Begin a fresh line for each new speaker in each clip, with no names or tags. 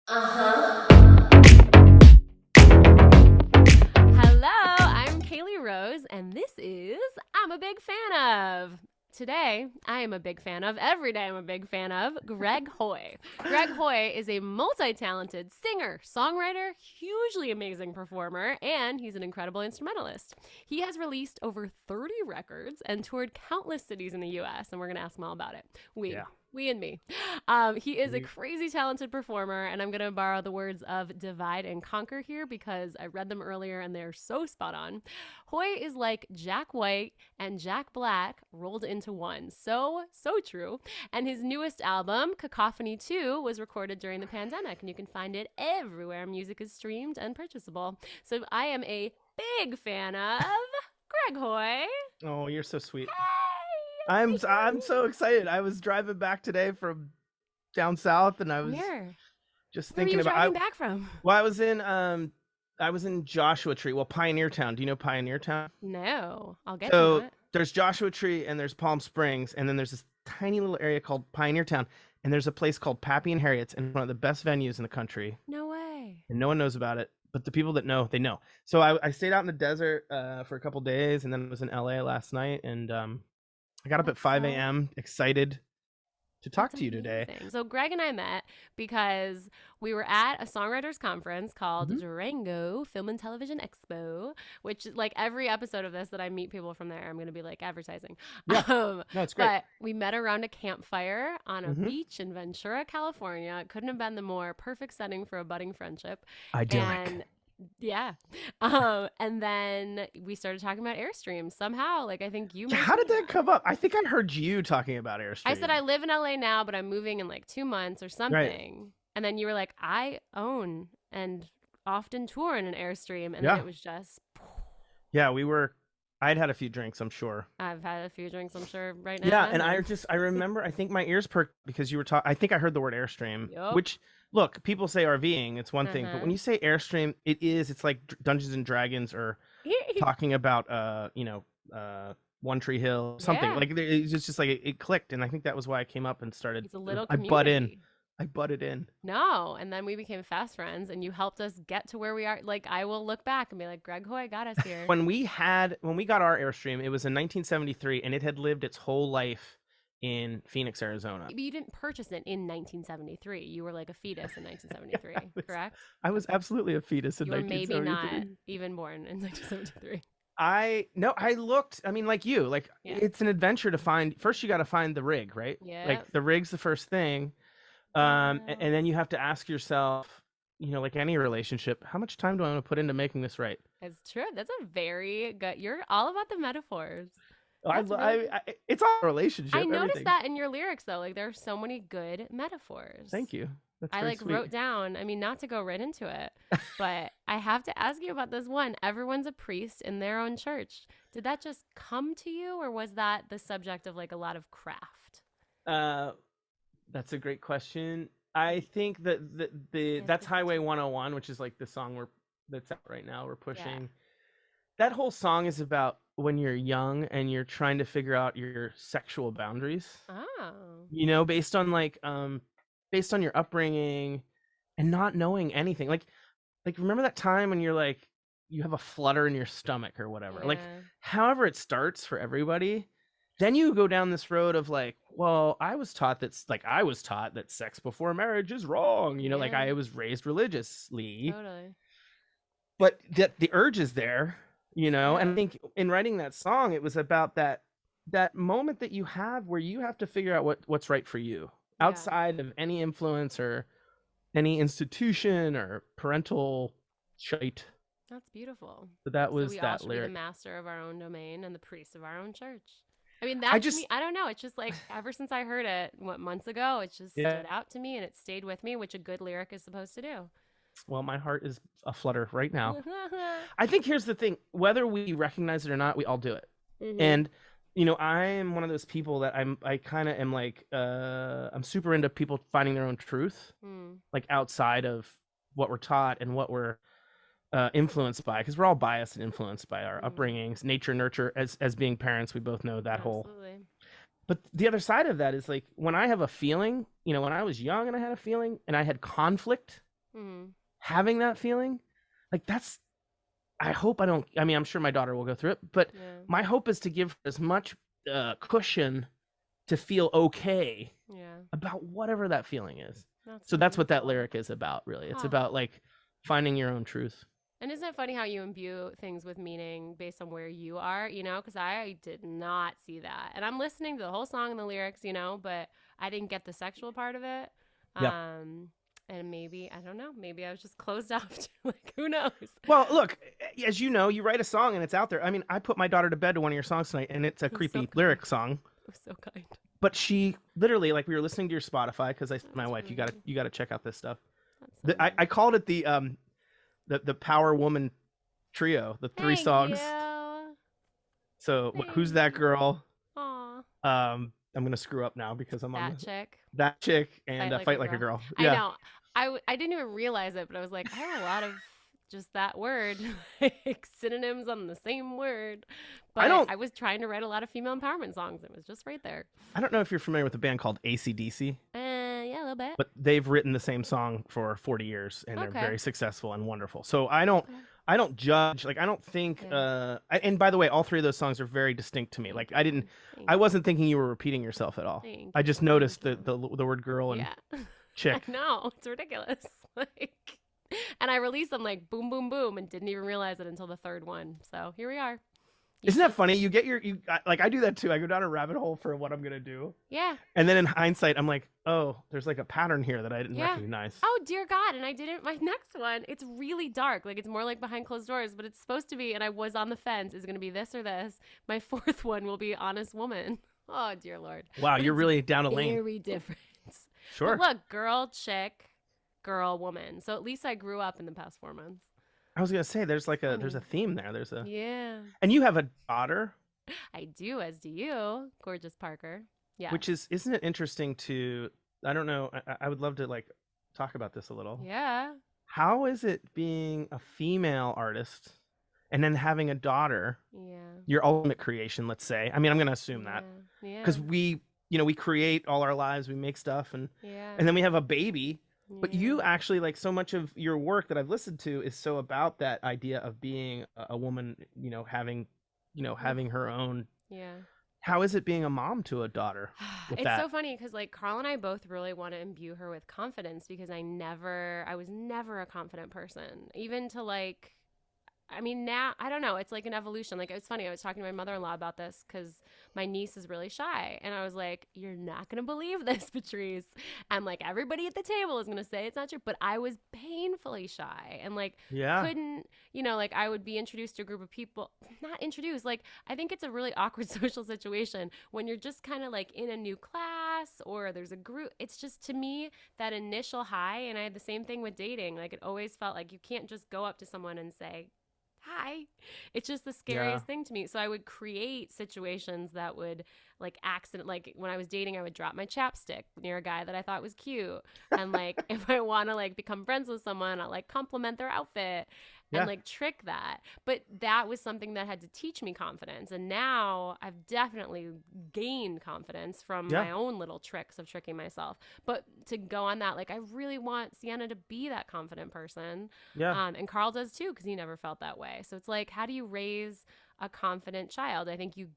Hello, I'm Caley Rose, and this is I'm a Big Fan of. Today, I am a big fan of, every day I'm a big fan of, Greg Hoy. Greg Hoy is a multi talented singer, songwriter, hugely amazing performer, and he's an incredible instrumentalist. He has released over 30 records and toured countless cities in the US, and we're going to ask him all about it.
Yeah.
We and me. He is a crazy talented performer, and I'm going to borrow the words of divide and conquer here because I read them earlier and they're so spot on. Hoy is like Jack White and Jack Black rolled into one. So true. And his newest album, Cacophony 2, was recorded during the pandemic, and you can find it everywhere music is streamed and purchasable. So I am a big fan of Greg Hoy.
Oh, you're so sweet.
Hey!
I'm so excited. I was driving back today from down south, and I was just
Where were
thinking
you
about.
driving back from?
Well, I was in Joshua Tree. Well, Pioneer Town. Do you know Pioneer Town?
No, I'll get
So
to it.
there's Joshua Tree, and there's Palm Springs, and then there's this tiny little area called Pioneer Town, and there's a place called Pappy and Harriet's, and one of the best venues in the country.
No way.
And no one knows about it, but the people that know, they know. So I stayed out in the desert for a couple days, and then I was in LA last night, and I got up at 5 a.m. excited to talk to you today.
So Greg and I met because we were at a songwriters conference called Durango Film and Television Expo, which like every episode of this that I meet people from there, I'm going to be like advertising.
Yeah. No, it's great.
But we met around a campfire on a beach in Ventura, California. It couldn't have been the more perfect setting for a budding friendship.
Idyllic.
And yeah. And then we started talking about Airstream somehow. Like I think you
How did that come up? I think I heard you talking about Airstream.
I said I live in LA now, but I'm moving in like 2 months or something. Right. And then you were like, I own and often tour in an Airstream. And then it was just.
Yeah, I'd had a few drinks, I'm sure.
I've had a few drinks, I'm sure, right now.
Yeah, and I remember, I think my ears perked because you were talking, I think I heard the word Airstream, which, look, people say RVing, it's one thing, but when you say Airstream, it's like Dungeons and Dragons or talking about, One Tree Hill, something. Like, it's just like, it clicked, and I think that was why I came up and started,
it's a little
I butted in.
No, and then we became fast friends, and you helped us get to where we are. Like, I will look back and be like, Greg Hoy got us here.
When we got our Airstream, it was in 1973, and it had lived its whole life in Phoenix, Arizona.
But you didn't purchase it in 1973. You were like a fetus in 1973, correct?
I was absolutely a fetus in 1973.
You were maybe not even born in 1973.
I looked, I mean, like you, like it's an adventure to find. First, you got to find the rig, right?
Yeah.
Like the rig's the first thing. And then you have to ask yourself, like any relationship, how much time do I want to put into making this right?
It's true. That's a very good. You're all about the metaphors.
It's all a relationship.
I noticed that in your lyrics, though. Like there are so many good metaphors.
Thank you. That's
I
sweet.
wrote down. I mean, not to go right into it, but I have to ask you about this one. Everyone's a priest in their own church. Did that just come to you, or was that the subject of like a lot of craft?
That's a great question. I think that that's Highway 101, which is like the song that's out right now. We're pushing. Yeah. That whole song is about when you're young and you're trying to figure out your sexual boundaries.
Oh.
Based on your upbringing and not knowing anything. Like remember that time when you're like you have a flutter in your stomach or whatever. Yeah. Like however it starts for everybody. Then you go down this road of like, well, I was taught that sex before marriage is wrong. Like I was raised religiously.
Totally.
But the urge is there, and I think in writing that song, it was about that moment that you have where you have to figure out what's right for you outside of any influence or any institution or parental shite.
That's beautiful.
So that was
we
that
all should
lyric.
Be the master of our own domain and the priest of our own church. I mean, that to me, I don't know. It's just like ever since I heard it, months ago, it just stood out to me and it stayed with me, which a good lyric is supposed to do.
Well, my heart is aflutter right now. I think here's the thing. Whether we recognize it or not, we all do it. Mm-hmm. And, I'm one of those people that I kind of am like, I'm super into people finding their own truth, like outside of what we're taught and what we're influenced by, because we're all biased and influenced by our upbringings, nature, nurture. As being parents, we both know that whole. But the other side of that is like when I have a feeling, when I was young and I had a feeling and I had conflict having that feeling, like that's, I hope I don't, I mean, I'm sure my daughter will go through it, but my hope is to give her as much cushion to feel okay about whatever that feeling is. So that's what that lyric is about, really. It's about like finding your own truth.
And isn't it funny how you imbue things with meaning based on where you are, you know? Because I did not see that. And I'm listening to the whole song and the lyrics, you know, but I didn't get the sexual part of it. And maybe, I don't know, maybe I was just closed off to, like, who knows?
Well, look, as you know, you write a song and it's out there. I mean, I put my daughter to bed to one of your songs tonight, and it's a creepy lyric song.
So kind.
But she literally, like, we were listening to your Spotify because I said to my wife, you gotta check out this stuff. I called it the Power Woman Trio, the three songs. So who's that girl? I'm gonna screw up now because I'm on that chick and Fight Like a Girl.
Yeah. I know. I didn't even realize it, but I was like, I have a lot of just that word, like synonyms on the same word. But I was trying to write a lot of female empowerment songs. It was just right there. I
don't know if you're familiar with a band called AC/DC.
Yeah, a little bit.
But they've written the same song for 40 years, and they're very successful and wonderful. So I don't judge. Like, I don't think. And by the way, all three of those songs are very distinct to me. Like, I wasn't thinking you were repeating yourself at all. I just noticed the word girl and chick.
I know, it's ridiculous. Like, and I released them like boom, boom, boom, and didn't even realize it until the third one. So here we are.
Isn't that funny? You get like, I do that too. I go down a rabbit hole for what I'm gonna do.
Yeah.
And then in hindsight, I'm like, oh, there's like a pattern here that I didn't recognize.
Oh dear God! And I didn't. My next one, it's really dark. Like, it's more like Behind Closed Doors, but it's supposed to be. And I was on the fence. Is it gonna be this or this? My fourth one will be Honest Woman. Oh dear Lord.
Wow, you're really down a lane.
Very different.
Sure.
But look, girl, chick, girl, woman. So at least I grew up in the past 4 months.
I was gonna say there's a theme there.
Yeah.
And you have a daughter.
I do, as do you, gorgeous Parker. Yeah.
Which isn't it interesting to? I don't know. I would love to like talk about this a little.
Yeah.
How is it being a female artist and then having a daughter? Yeah. Your ultimate creation, let's say. I mean, I'm gonna assume that because we create all our lives, we make stuff, and then we have a baby. But you actually, like, so much of your work that I've listened to is so about that idea of being a woman, having her own. Yeah. How is it being a mom to a daughter?
It's so funny because, like, Carl and I both really want to imbue her with confidence because I was never a confident person, even to like. I mean, now, I don't know. It's like an evolution. Like, it's funny. I was talking to my mother-in-law about this because my niece is really shy. And I was like, you're not going to believe this, Patrice. And, like, everybody at the table is going to say it's not true. But I was painfully shy and, like, couldn't, like, I would be introduced to a group of people. Not introduced. Like, I think it's a really awkward social situation when you're just kind of, like, in a new class or there's a group. It's just, to me, that initial high. And I had the same thing with dating. Like, it always felt like you can't just go up to someone and say, hi. It's just the scariest thing to me. So I would create situations that would like like when I was dating, I would drop my chapstick near a guy that I thought was cute. And like, if I want to like become friends with someone, I'll like compliment their outfit and like trick that. But that was something that had to teach me confidence. And now I've definitely gained confidence from my own little tricks of tricking myself. But to go on that, like, I really want Sienna to be that confident person. Yeah. And Carl does too, because he never felt that way. So it's like, how do you raise a confident child? I think you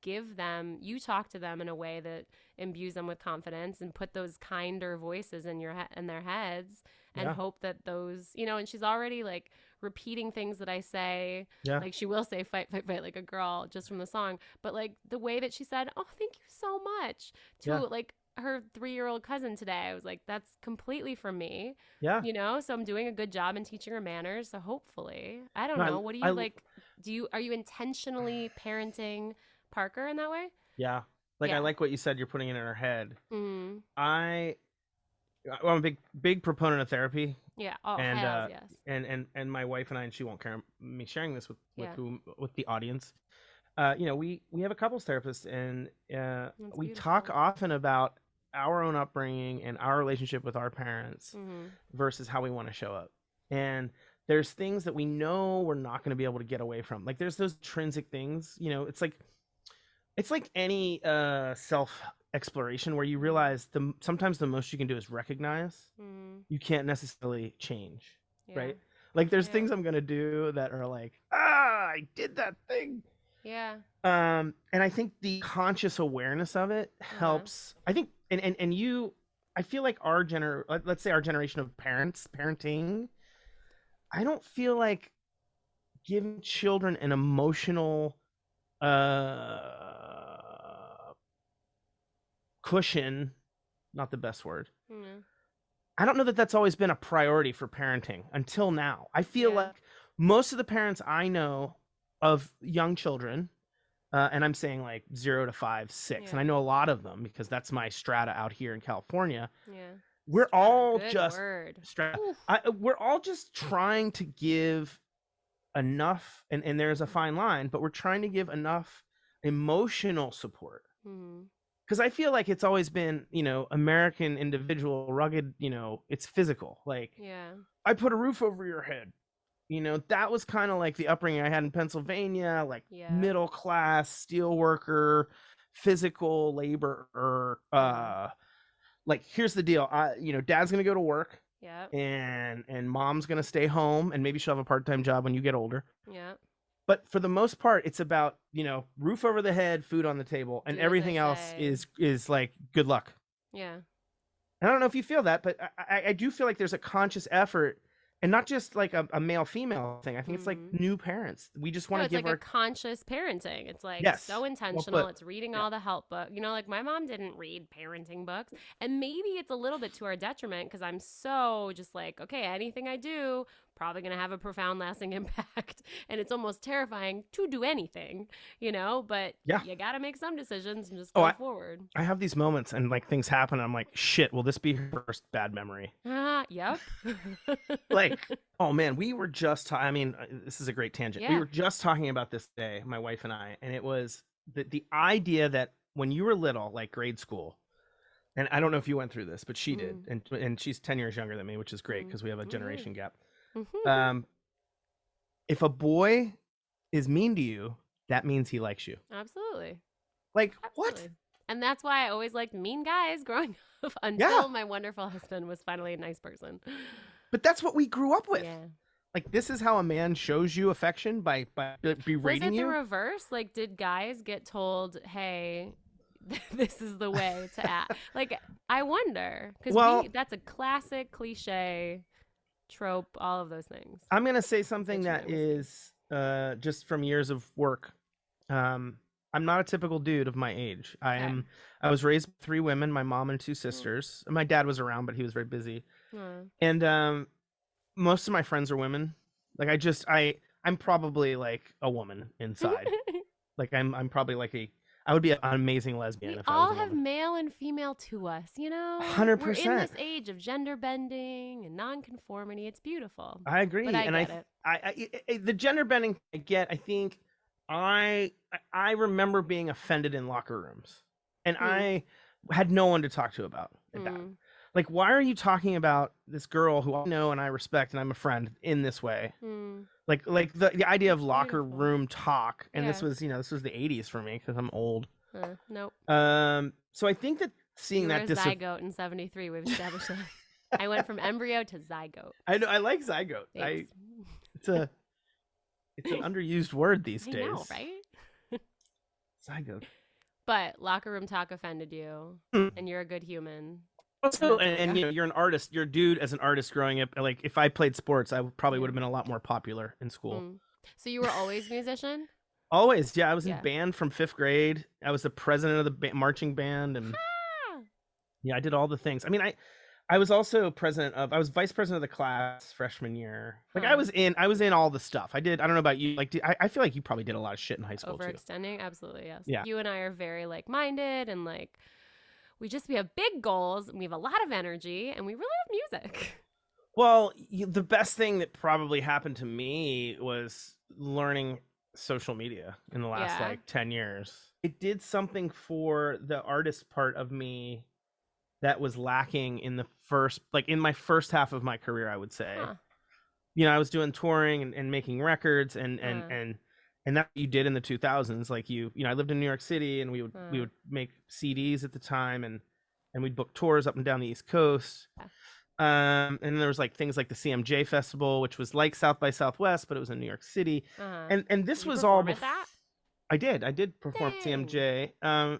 talk to them in a way that imbues them with confidence and put those kinder voices in in their heads and hope that those, and she's already like repeating things that I say. Yeah. Like, she will say fight, fight, fight like a girl just from the song. But like the way that she said, oh, thank you so much to like her 3-year-old cousin today. I was like, that's completely from me. Yeah. So I'm doing a good job in teaching her manners. So hopefully, I don't know. What do you like? Are you intentionally parenting Parker in that way?
Yeah. Like, I like what you said. You're putting it in her head. Mm. I'm a big proponent of therapy.
Yeah. Oh, and
yes. And my wife and I, and she won't care me sharing this with the audience. We have a couples therapist, and we talk often about our own upbringing and our relationship with our parents versus how we want to show up. And there's things that we know we're not going to be able to get away from. Like, there's those intrinsic things, it's like any self exploration where you realize sometimes the most you can do is recognize. You can't necessarily change.
Yeah.
right? Like there's
Yeah.
things I'm gonna do that are like, I did that thing.
Yeah.
And I think the conscious awareness of it helps. I think, and you, I feel like let's say our generation of parenting, I don't feel like giving children an emotional cushion, not the best word.
Mm-hmm.
I don't know that that's always been a priority for parenting until now. I feel like most of the parents I know of young children, and I'm saying like 0 to 5, 6, and I know a lot of them because that's my strata out here in California.
Yeah.
We're all
Good
just
word.
we're all just trying to give enough, and there's a fine line, but we're trying to give enough emotional support. Because I feel like it's always been, American individual, rugged, it's physical. Like, I put a roof over your head. That was kind of like the upbringing I had in Pennsylvania, like middle class, steel worker, physical labor. Like, here's the deal. Dad's going to go to work.
Yep.
And mom's going to stay home, and maybe she'll have a part-time job when you get older.
Yeah.
But for the most part, it's about, roof over the head, food on the table, and everything else is like, good luck.
Yeah.
I don't know if you feel that, but I do feel like there's a conscious effort, and not just like a male-female thing. I think it's like new parents. We just want to give
like a conscious parenting. It's like so intentional. It's reading all the help books. Like my mom didn't read parenting books, and maybe it's a little bit to our detriment because I'm so just like, okay, anything I do probably going to have a profound lasting impact, and it's almost terrifying to do anything, but you got to make some decisions and just go forward.
I have these moments and like things happen and I'm like, shit, will this be her first bad memory?
Yep.
Like, oh man, we were just this is a great tangent. We were just talking about this today, my wife and I, and it was the idea that when you were little, like grade school, and I don't know if you went through this, but she did, and she's 10 years younger than me, which is great because we have a generation gap. If a boy is mean to you, that means he likes you.
Absolutely.
Like, what?
And that's why I always liked mean guys growing up until my wonderful husband was finally a nice person.
But that's what we grew up with. Yeah. Like, this is how a man shows you affection by berating you.
Was it the reverse? Like, did guys get told, hey, this is the way to act? Like, I wonder. Because that's a classic cliche trope, all of those things.
I'm going to say something that is just from years of work. I'm not a typical dude of my age. I was raised by 3 women, my mom and 2 sisters. My dad was around, but he was very busy. And most of my friends are women. Like, I'm probably like a woman inside. Like, I'm probably like I would be an amazing lesbian if I was a woman.
We all have male and female to us,
100%.
We're in this age of gender bending and nonconformity. It's beautiful.
I agree.
But I get
it. The gender bending I get, I think I remember being offended in locker rooms, and I had no one to talk to about that. Like, why are you talking about this girl who I know and I respect and I'm a friend in this way? Like the idea of locker room talk, and this was the 80s for me because I'm old.
Nope.
So I think that seeing that
zygote in 73, we've established that. I went from embryo to zygote.
I know. I like zygote. It's an underused word these days.
I know, right?
Zygote.
But locker room talk offended you, and you're a good human.
Also, and you're an artist. You're a dude as an artist growing up. Like, if I played sports, I probably would have been a lot more popular in school.
So you were always a musician?
Always, yeah. I was in band from 5th grade. I was the president of the marching band, and I did all the things. I mean, I was also I was vice president of the class freshman year. Like, I was in all the stuff. I don't know about you. Like, I feel like you probably did a lot of shit in high school.
Overextending, absolutely, yes.
Yeah.
You and I are very like-minded, and like. We have big goals, and we have a lot of energy, and we really love music.
Well, the best thing that probably happened to me was learning social media in the last 10 years. It did something for the artist part of me that was lacking in in my first half of my career, I would say. I was doing touring and making records and that you did in the 2000s. Like, I lived in New York City, and we would make CDs at the time, and we'd book tours up and down the East Coast. And there was like things like the CMJ Festival, which was like South by Southwest, but it was in New York City. And this
Did you
was all
perform at that?
I did perform at
Dang.
CMJ.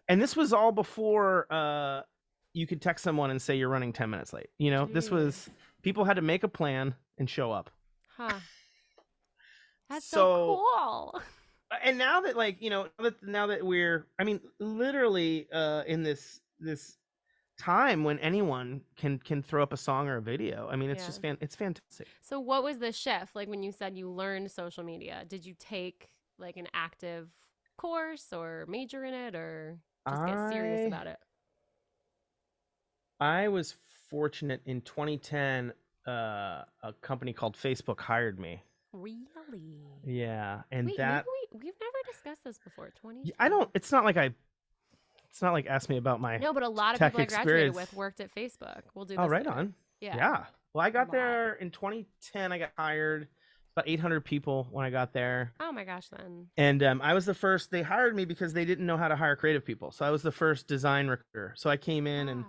And this was all before you could text someone and say you're running 10 minutes late. You know, this was people had to make a plan and show up.
Huh. That's so cool.
And now that, like, you know, now that we're, I mean, literally in this time when anyone can throw up a song or a video. I mean, it's just it's fantastic.
So what was the shift? Like when you said you learned social media, did you take like an active course or major in it, or just get serious about it?
I was fortunate in 2010, a company called Facebook hired me.
Really?
Yeah. And
wait,
that
we've never discussed this before. 2010.
I don't, it's not like ask me about my
No, but a lot of
tech
people I graduated
experience.
with worked at Facebook. We'll do this.
Oh, right
later.
on.
Yeah.
Well, I got there in 2010. I got hired. About 800 people when I got there.
Oh my gosh, then.
And I was the first. They hired me because they didn't know how to hire creative people. So I was the first design recruiter. So I came in and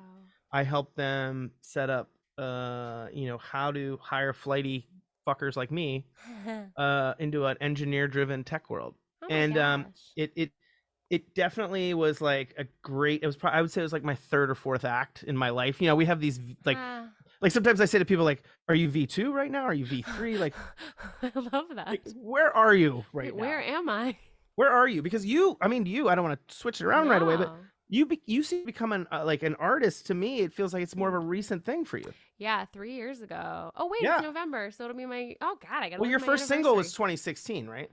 I helped them set up, you know, how to hire flighty fuckers like me into an engineer-driven tech world.
Oh
and
gosh.
It definitely was like a great. It was probably, I would say it was like my third or fourth act in my life. You know, we have these like sometimes I say to people like, "Are you V2 right now? Are you V3?" Like,
I love that.
Like, where are you right now?
Where am I?
Where are you? Because I don't want to switch it around right away, but you seem to become like an artist. To me, it feels like it's more of a recent thing for you.
Yeah, 3 years ago. Oh wait, it's November, so it'll be my. Oh God, I gotta.
Well, your first single was 2016, right?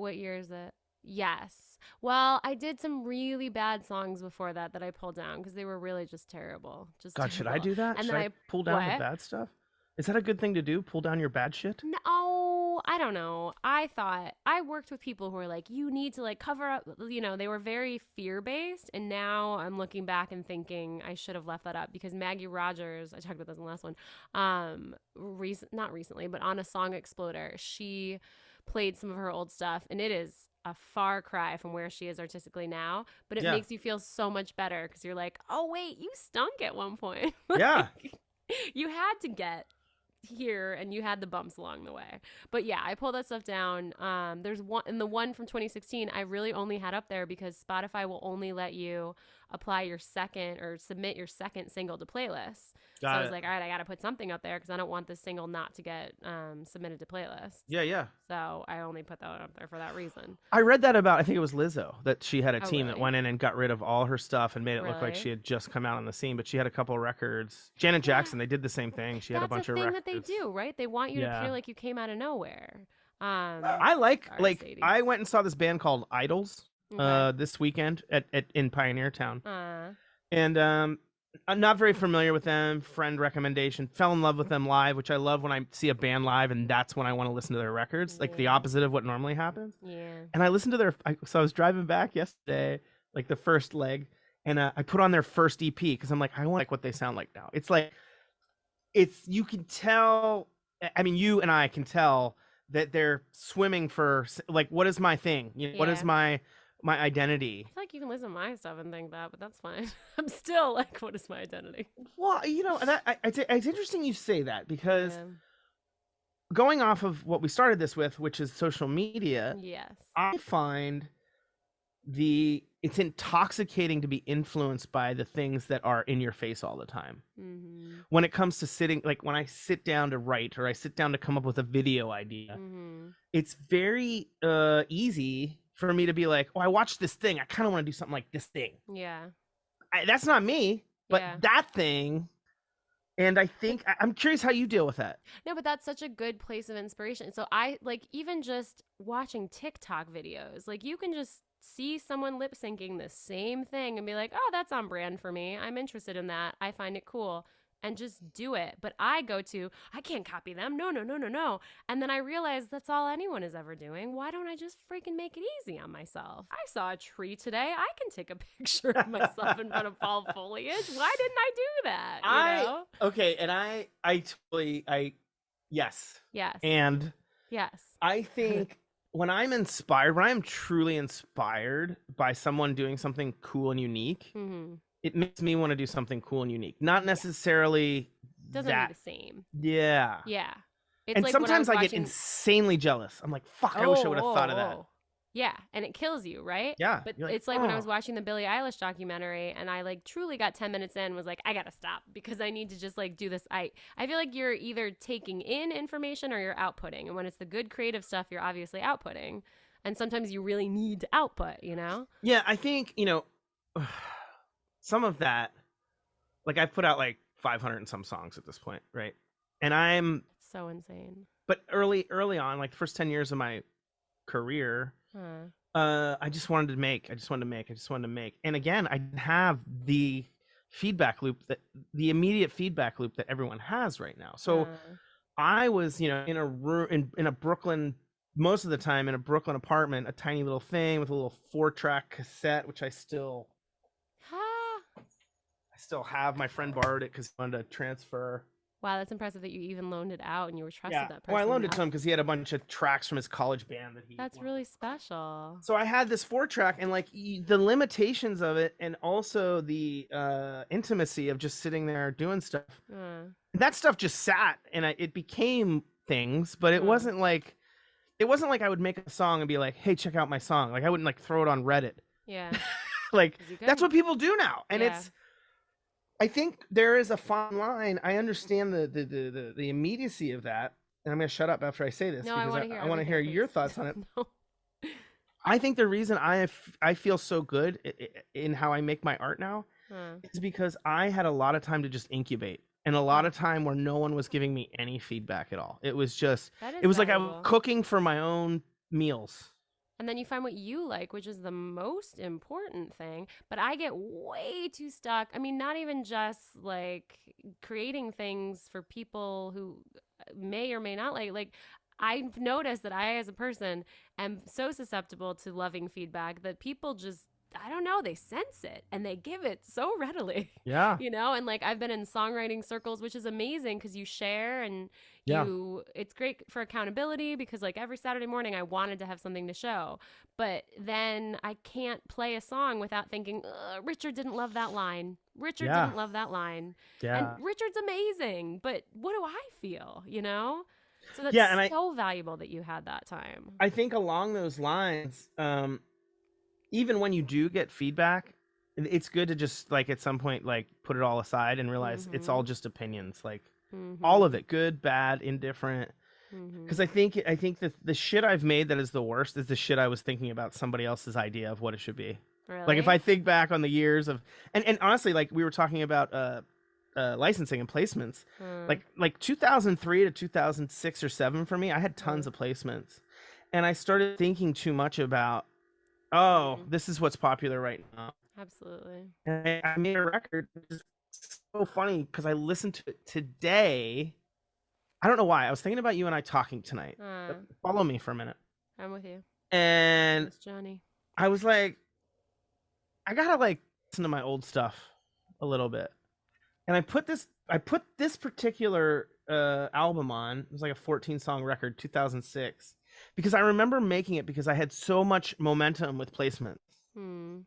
What year is it? Yes. Well, I did some really bad songs before that I pulled down because they were really just terrible.
Should I do that? And should I pull down the bad stuff? Is that a good thing to do? Pull down your bad shit?
No, I don't know. I thought I worked with people who were like, you need to like cover up, you know, they were very fear-based. And now I'm looking back and thinking I should have left that up because Maggie Rogers, I talked about this in the last one, not recently, but on a Song Exploder, she played some of her old stuff and it is a far cry from where she is artistically now, but it makes you feel so much better because you're like, oh wait, you stunk at one point.
Yeah.
You had to get here and you had the bumps along the way. But yeah, I pulled that stuff down. There's one, and the one from 2016 I really only had up there because Spotify will only let you apply your second or submit your second single to playlists. So I was like, all right, I got to put something up there because I don't want this single not to get submitted to playlists.
Yeah.
So I only put that one up there for that reason.
I read that about, I think it was Lizzo, that she had a team that went in and got rid of all her stuff and made it look like she had just come out on the scene, but she had a couple of records. Janet Jackson, they did the same thing. She had a bunch of records.
That's the thing that they do, right? They want you to feel like you came out of nowhere.
I I went and saw this band called Idols this weekend in Pioneer Town. And I'm not very familiar with them. Friend recommendation. Fell in love with them live, which I love when I see a band live, and that's when I want to listen to their records, like the opposite of what normally happens. Yeah. And I listened to so I was driving back yesterday, like the first leg, and I put on their first EP because I'm like, I want what they sound like now. It's like, you can tell. I mean, you and I can tell that they're swimming for like, what is my thing? You know, what is my identity?
I feel like you can listen to my stuff and think that, but that's fine. I'm still like, what is my identity?
Well, you know, and it's interesting you say that because going off of what we started this with, which is social media, I find it's intoxicating to be influenced by the things that are in your face all the time. Mm-hmm. When it comes to sitting, like when I sit down to write or I sit down to come up with a video idea, it's very easy for me to be like, oh, I watched this thing. I kind of want to do something like this thing. Yeah. That's not me, but that thing. And I think, I'm curious how you deal with that.
No, but that's such a good place of inspiration. So I like, even just watching TikTok videos, like you can just see someone lip syncing the same thing and be like, oh, that's on brand for me. I'm interested in that. I find it cool. And just do it. But I can't copy them. No. And then I realize that's all anyone is ever doing. Why don't I just freaking make it easy on myself? I saw a tree today. I can take a picture of myself in front of fall foliage. Why didn't I do that? You know?
Okay. And I totally, yes.
Yes.
And
yes.
I think when I'm truly inspired by someone doing something cool and unique, it makes me want to do something cool and unique. Not necessarily
doesn't
that.
be the same.
Yeah.
Yeah. It's
And
like
sometimes
when
I get insanely jealous. I'm like, fuck, I wish I would have thought of that.
Yeah, and it kills you, right?
Yeah.
But
like,
it's like when I was watching the Billie Eilish documentary and I like truly got 10 minutes in, was like, I gotta stop because I need to just like do this. I feel like you're either taking in information or you're outputting. And when it's the good creative stuff, you're obviously outputting. And sometimes you really need to output, you know?
Yeah, I think, some of that, like I've put out like 500 and some songs at this point, right? And
It's so insane.
But early on, like the first 10 years of my career, I just wanted to make. And again, I didn't have the immediate feedback loop that everyone has right now. So I was, in a room in a Brooklyn, most of the time in a Brooklyn apartment, a tiny little thing with a little 4-track cassette, which I still have. My friend borrowed it because he wanted to transfer.
Wow, that's impressive that you even loaned it out and you were trusted that person.
Well, I loaned it to him because he had a bunch of tracks from his college band that he.
That's really special.
So I had this 4-track, and like the limitations of it, and also the intimacy of just sitting there doing stuff. That stuff just sat, and it became things, but it wasn't like I would make a song and be like, "Hey, check out my song." Like I wouldn't like throw it on Reddit.
Yeah.
Like that's what people do now, and it's. I think there is a fine line. I understand the immediacy of that, and I'm going to shut up after I say this because I want to hear your thoughts on it.
No.
I think the reason I feel so good in how I make my art now is because I had a lot of time to just incubate, and a lot of time where no one was giving me any feedback at all. It was just like I was cooking for my own meals.
And then you find what you like, which is the most important thing. But I get way too stuck. I mean, not even just like creating things for people who may or may not like. Like, I've noticed that I, as a person, am so susceptible to loving feedback that people just, I don't know, they sense it and they give it so readily.
Yeah.
And like I've been in songwriting circles, which is amazing because you share and it's great for accountability because like every Saturday morning I wanted to have something to show, but then I can't play a song without thinking, Richard didn't love that line. Richard didn't love that line.
Yeah.
And Richard's amazing, but what do I feel, So that's so valuable that you had that time.
I think along those lines, even when you do get feedback, it's good to just like at some point like put it all aside and realize it's all just opinions, like all of it, good, bad, indifferent. Because I think that the shit I've made that is the worst is the shit I was thinking about somebody else's idea of what it should be.
Really?
Like if I think back on the years of and honestly, like we were talking about licensing and placements, like 2003 to 2006 or 7 for me, I had tons of placements, and I started thinking too much about this is what's popular right now.
Absolutely.
And I made a record, which is so funny because I listened to it today. I don't know why. I was thinking about you and I talking tonight. Follow me for a minute.
I'm with you.
And
it's Johnny.
I was like, I gotta like listen to my old stuff a little bit. And I put this particular album on. It was like a 14-song record, 2006. Because I remember making it because I had so much momentum with placements. And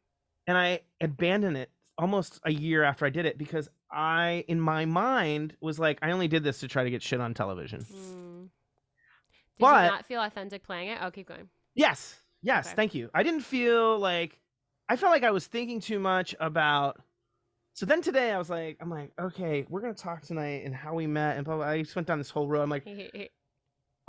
I abandoned it almost a year after I did it because I, in my mind, was like, I only did this to try to get shit on television.
Did you not feel authentic playing it? Oh, keep going.
Yes. Okay. Thank you. I didn't feel like, I felt like I was thinking too much about. So then today I'm like, okay, we're going to talk tonight and how we met and blah, blah. I just went down this whole road. I'm like,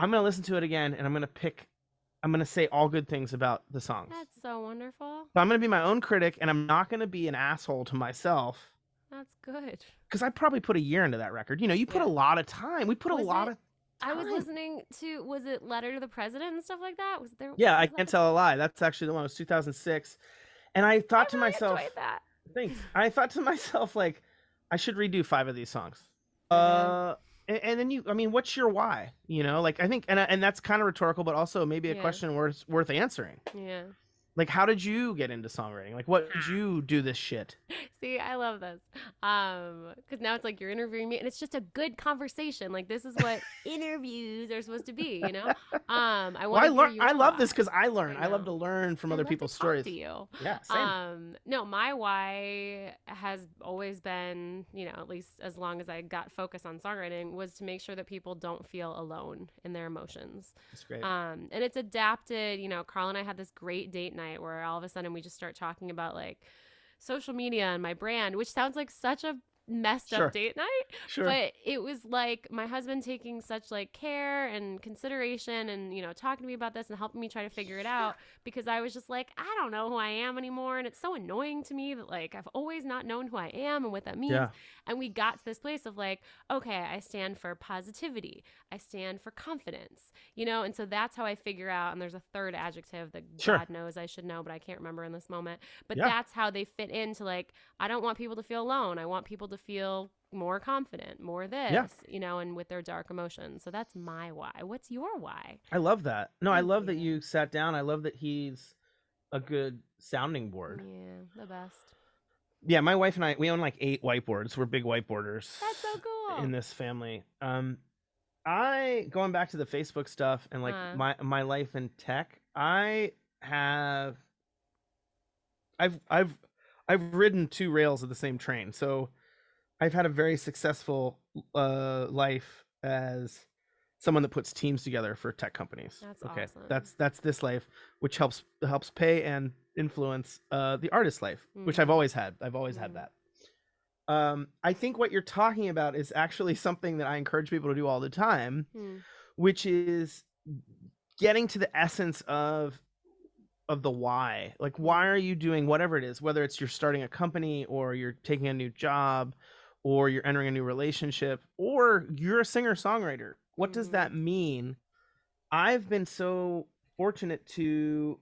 I'm going to listen to it again and I'm going to say all good things about the songs.
That's so wonderful.
So I'm going to be my own critic and I'm not going to be an asshole to myself.
That's good.
Because I probably put a year into that record. You put a lot of time. We put a lot of time.
I was listening to, was it Letter to the President and stuff like that? Was there?
Yeah, I Can't Tell a Lie. That's actually the one. It was 2006. And I thought to myself,
enjoyed that.
Thanks. I thought to myself, like, I should redo 5 of these songs. And then what's your why? Like, I think, and that's kind of rhetorical, but also maybe a question worth answering.
Yeah.
Like, how did you get into songwriting? Like, what did you do this shit?
See, I love this. Because now it's like you're interviewing me and it's just a good conversation. Like this is what interviews are supposed to be, you know? I want to hear your
I love
why.
this because I learn. I love to learn from other people's stories.
To you.
Yeah, same.
No, my why has always been, you know, at least as long as I got focused on songwriting, was to make sure that people don't feel alone in their emotions.
That's great.
And it's adapted, you know, Carl and I had this great date night where all of a sudden we just start talking about like social media and my brand, which sounds like such a messed up date night, but it was like my husband taking such like care and consideration and, you know, talking to me about this and helping me try to figure it out, because I was just like, I don't know who I am anymore, and it's so annoying to me that like I've always not known who I am and what that means. And we got to this place of like, okay, I stand for positivity, I stand for confidence, you know. And so that's how I figure out, and there's a third adjective that God knows I should know, but I can't remember in this moment, but that's how they fit into like, I don't want people to feel alone, I want people to feel more confident, more this, you know, and with their dark emotions. So that's my why. What's your why?
I love that. No, I love that you sat down. I love that he's a good sounding board.
Yeah, the best.
Yeah, my wife and I, we own like 8 whiteboards. We're big whiteboarders.
That's so cool.
In this family. I, going back to the Facebook stuff and like my life in tech, I've ridden 2 rails of the same train. So I've had a very successful life as someone that puts teams together for tech companies.
That's
awesome. That's this life, which helps pay and influence the artist life, which I've always had. I've always had that. I think what you're talking about is actually something that I encourage people to do all the time, which is getting to the essence of the why. Like, why are you doing whatever it is, whether it's you're starting a company or you're taking a new job or you're entering a new relationship or you're a singer-songwriter. What does that mean? I've been so fortunate to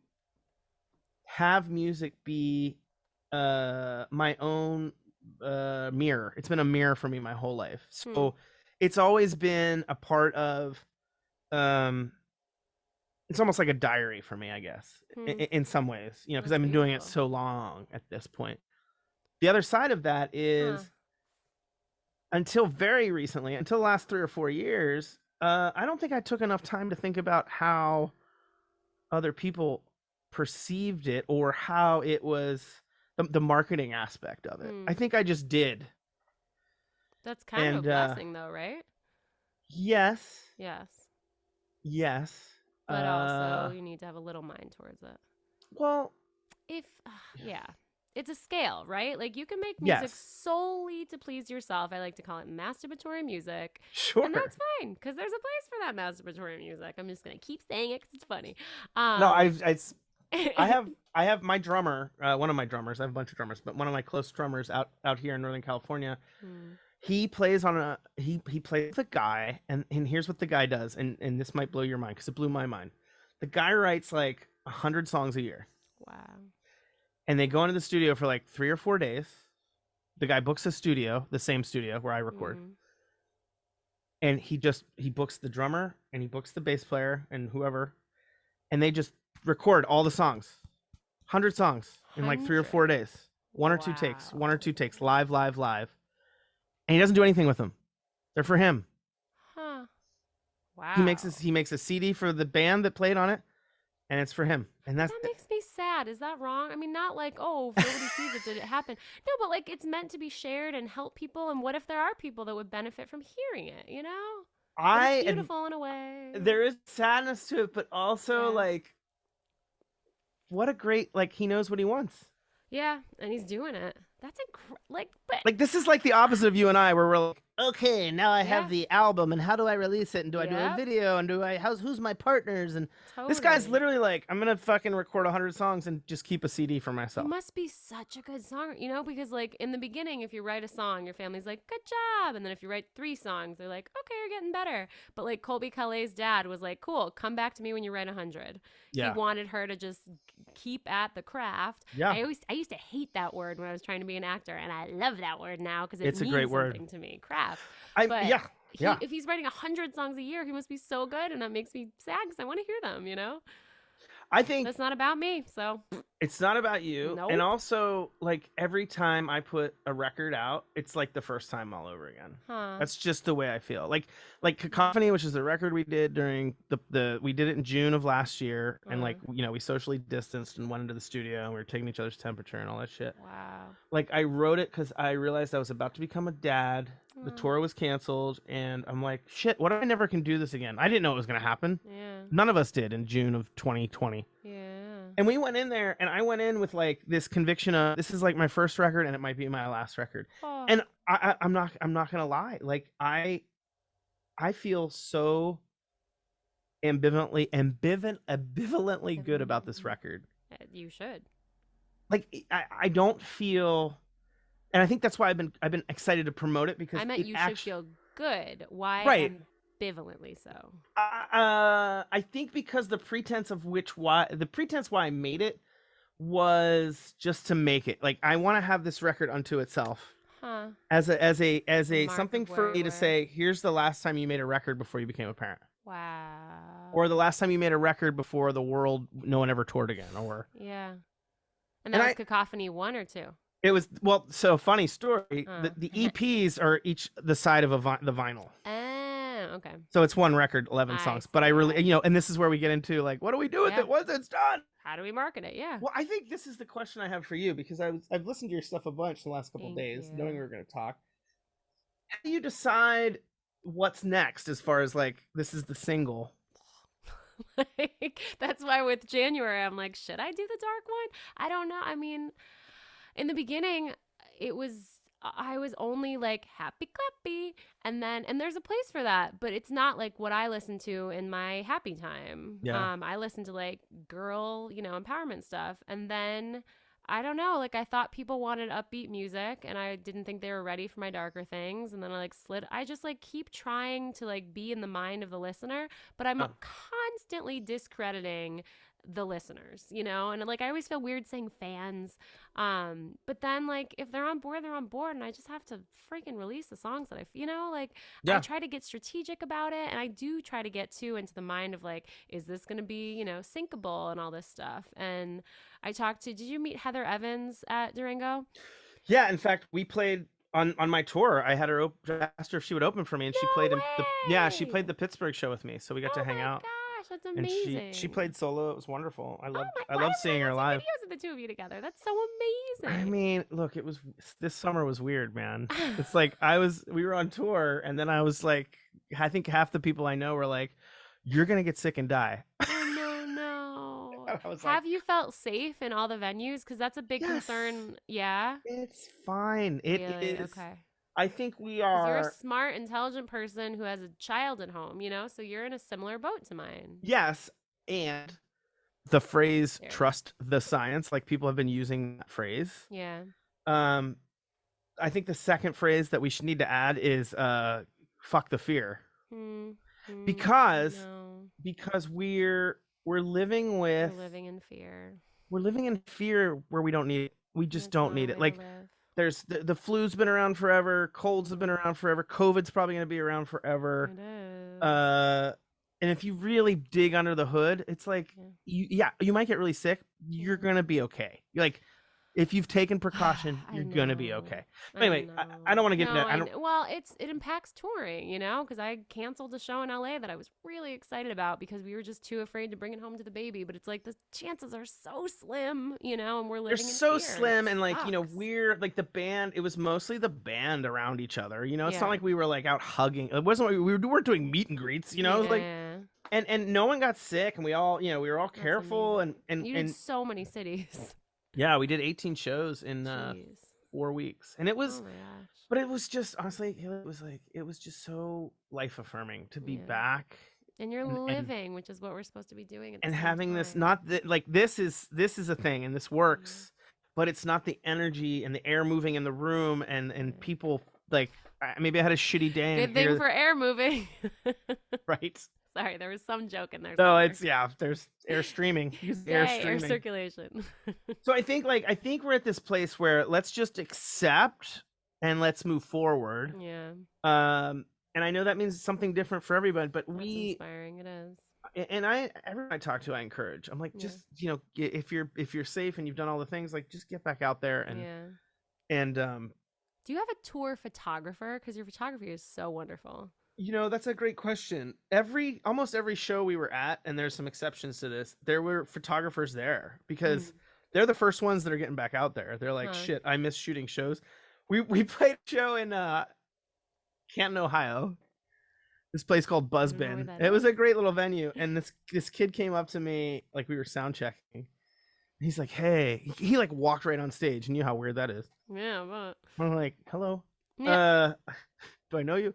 have music be my own mirror. It's been a mirror for me my whole life. So it's always been a part of it's almost like a diary for me, I guess, in some ways, you know, because I've been doing it so long at this point. The other side of that is until very recently, until the last 3 or 4 years, I don't think I took enough time to think about how other people perceived it or how it was the marketing aspect of it. I think I just did.
That's kind of a blessing though, right?
Yes.
But also you need to have a little mind towards it.
Well,
if it's a scale, right? Like you can make music solely to please yourself. I like to call it masturbatory music.
Sure.
And that's fine, because there's a place for that masturbatory music. I'm just going to keep saying it because it's funny.
No, I have my drummer, one of my drummers, I have a bunch of drummers, but one of my close drummers out here in Northern California, he plays on he plays with a guy, and here's what the guy does, and this might blow your mind because it blew my mind. The guy writes like 100 songs a year.
Wow.
And they go into the studio for like 3 or 4 days. The guy books a studio, the same studio where I record. And he books the drummer and he books the bass player and whoever, and they just record all the songs. 100 songs in like 3 or 4 days. One or two takes, live. And he doesn't do anything with them. They're for him.
Wow.
He makes a CD for the band that played on it, and it's for him. And that
makes me sad. Is that wrong? I mean, not like, oh, if nobody sees it, did it happen? No, but like it's meant to be shared and help people. And what if there are people that would benefit from hearing it, you know? It's beautiful in a way.
There is sadness to it, but also like, what a great, like, he knows what he wants.
Yeah, and he's doing it. That's like
this is like the opposite of you and I, where we're like, okay, now I have the album, and how do I release it, and do I do a video, and who's my partners, and this guy's literally like, I'm gonna fucking record 100 songs and just keep a CD for myself.
You must be such a good songwriter, you know, because like in the beginning, if you write a song, your family's like, good job, and then if you write 3 songs, they're like, okay, you're getting better. But like Colby Calais' dad was like, cool, come back to me when you write 100. He wanted her to just keep at the craft. I used to hate that word when I was trying to be an actor, and I love that word now because it means a great something to me. Craft. If he's writing 100 songs a year, he must be so good, and that makes me sad because I want to hear them, you know?
I think
that's not about me. So
it's not about you.
Nope.
And also, like, every time I put a record out, it's like the first time all over again. That's just the way I feel. Like Cacophony, which is the record we did during we did it in June of last year, and like, you know, we socially distanced and went into the studio and we were taking each other's temperature and all that shit.
Wow.
Like, I wrote it because I realized I was about to become a dad. The tour was canceled, and I'm like, shit, what if I never can do this again? I didn't know it was gonna happen.
Yeah.
None of us did in June of 2020.
Yeah.
And we went in there, and I went in with like this conviction of, this is like my first record, and it might be my last record.
Oh.
And I'm not gonna lie, like I feel so ambivalently good about this record.
You should.
Like, I don't feel, and I think that's why I've been excited to promote it, because
I meant you should feel good. Why?
Right.
Ambivalently so.
I think because the pretense why I made it was just to make it. Like, I want to have this record unto itself.
Huh.
As a
Mark
something
of
for me to
where.
say, here's the last time you made a record before you became a parent.
Wow.
Or the last time you made a record before the world, no one ever toured again. Or
yeah. And that was Cacophony 1 or 2?
It was, well, so funny story. The EPs are each the side of the vinyl.
Okay.
So it's one record, 11 songs. But I really, you know, and this is where we get into, like, what do we do with it once it's done?
How do we market it? Yeah.
Well, I think this is the question I have for you, because I've listened to your stuff a bunch in the last couple of days, knowing we were going to talk. How do you decide what's next as far as, like, this is the single?
Like, that's why with January, I'm like, should I do the dark one? I don't know. I mean, in the beginning, I was only like happy clappy, and there's a place for that, but it's not like what I listen to in my happy time.
Yeah.
I listen to like girl, you know, empowerment stuff, and then I don't know, like I thought people wanted upbeat music, and I didn't think they were ready for my darker things, and then I just like keep trying to like be in the mind of the listener, but I'm constantly discrediting the listeners, you know, and like I always feel weird saying fans, but then like if they're on board, and I just have to freaking release the songs that I try to get strategic about it, and I do try to get into the mind of like, is this gonna be, you know, syncable and all this stuff. And I talked to, did you meet Heather Evans at Durango?
Yeah, in fact, we played on my tour. I had her asked her if she would open for me, and she played she played the Pittsburgh show with me, so we got to hang out.
That's amazing.
And she played solo. It was wonderful. I
love
seeing her live.
Videos of the two of you together. That's so amazing.
I mean, look, this summer was weird, man. It's like we were on tour, and then I was like, I think half the people I know were like, "You're gonna get sick and die."
Oh, no. Have you felt safe in all the venues? Because that's a big concern. Yeah.
It's fine. It is.
Okay.
I think we are.
You're a smart, intelligent person who has a child at home, you know, so you're in a similar boat to mine.
Yes, and the phrase "trust the science," like people have been using that phrase.
Yeah.
I think the second phrase that we should need to add is "fuck the fear," because we're living in fear. We're living in fear where we don't need it. We just don't need it. Like, there's the flu's been around forever. Colds have been around forever. COVID's probably going to be around forever.
It is.
And if you really dig under the hood, it's like, you might get really sick. You're going to be okay. You're like, if you've taken precaution, you're going to be okay. Anyway, I don't want to get into that.
Well, it impacts touring, you know, because I canceled a show in LA that I was really excited about because we were just too afraid to bring it home to the baby. But it's like the chances are so slim, you know, and we're living in fear.
They're so slim, and like, you know, we're like the band. It was mostly the band around each other. You know, it's not like we were like out hugging. It wasn't like we weren't doing meet and greets. You know, it was like. And no one got sick, and we all, you know, we were all careful, and
you did so many cities.
Yeah, we did 18 shows in 4 weeks, and it was, but it was just, honestly, it was just so life affirming to be back.
And you're living, which is what we're supposed to be doing.
And having this, not that, like, this is a thing, and this works, but it's not the energy and the air moving in the room, and people, like, maybe I had a shitty day.
Good thing for air moving.
Right.
Sorry, there was some joke in there.
No, it's there's air streaming.
Air circulation.
So I think we're at this place where let's just accept and let's move forward.
Yeah.
And I know that means something different for everybody, but
That's inspiring. It is.
and everyone I talk to, I encourage. I'm like,
Yeah.
just, if you're safe and you've done all the things, like, just get back out there and
Do you have a tour photographer? Because your photography is so wonderful.
That's a great question. Almost every show we were at, and there's some exceptions to this, there were photographers there because they're the first ones that are getting back out there. They're like, shit, I miss shooting shows. We played a show in Canton, Ohio. This place called Buzzbin. It was a great little venue, and this kid came up to me like we were sound checking. He's like, "Hey," he like walked right on stage. And you know how weird that is.
Yeah, but
I'm like, "Hello,
yeah.
Do I know you?"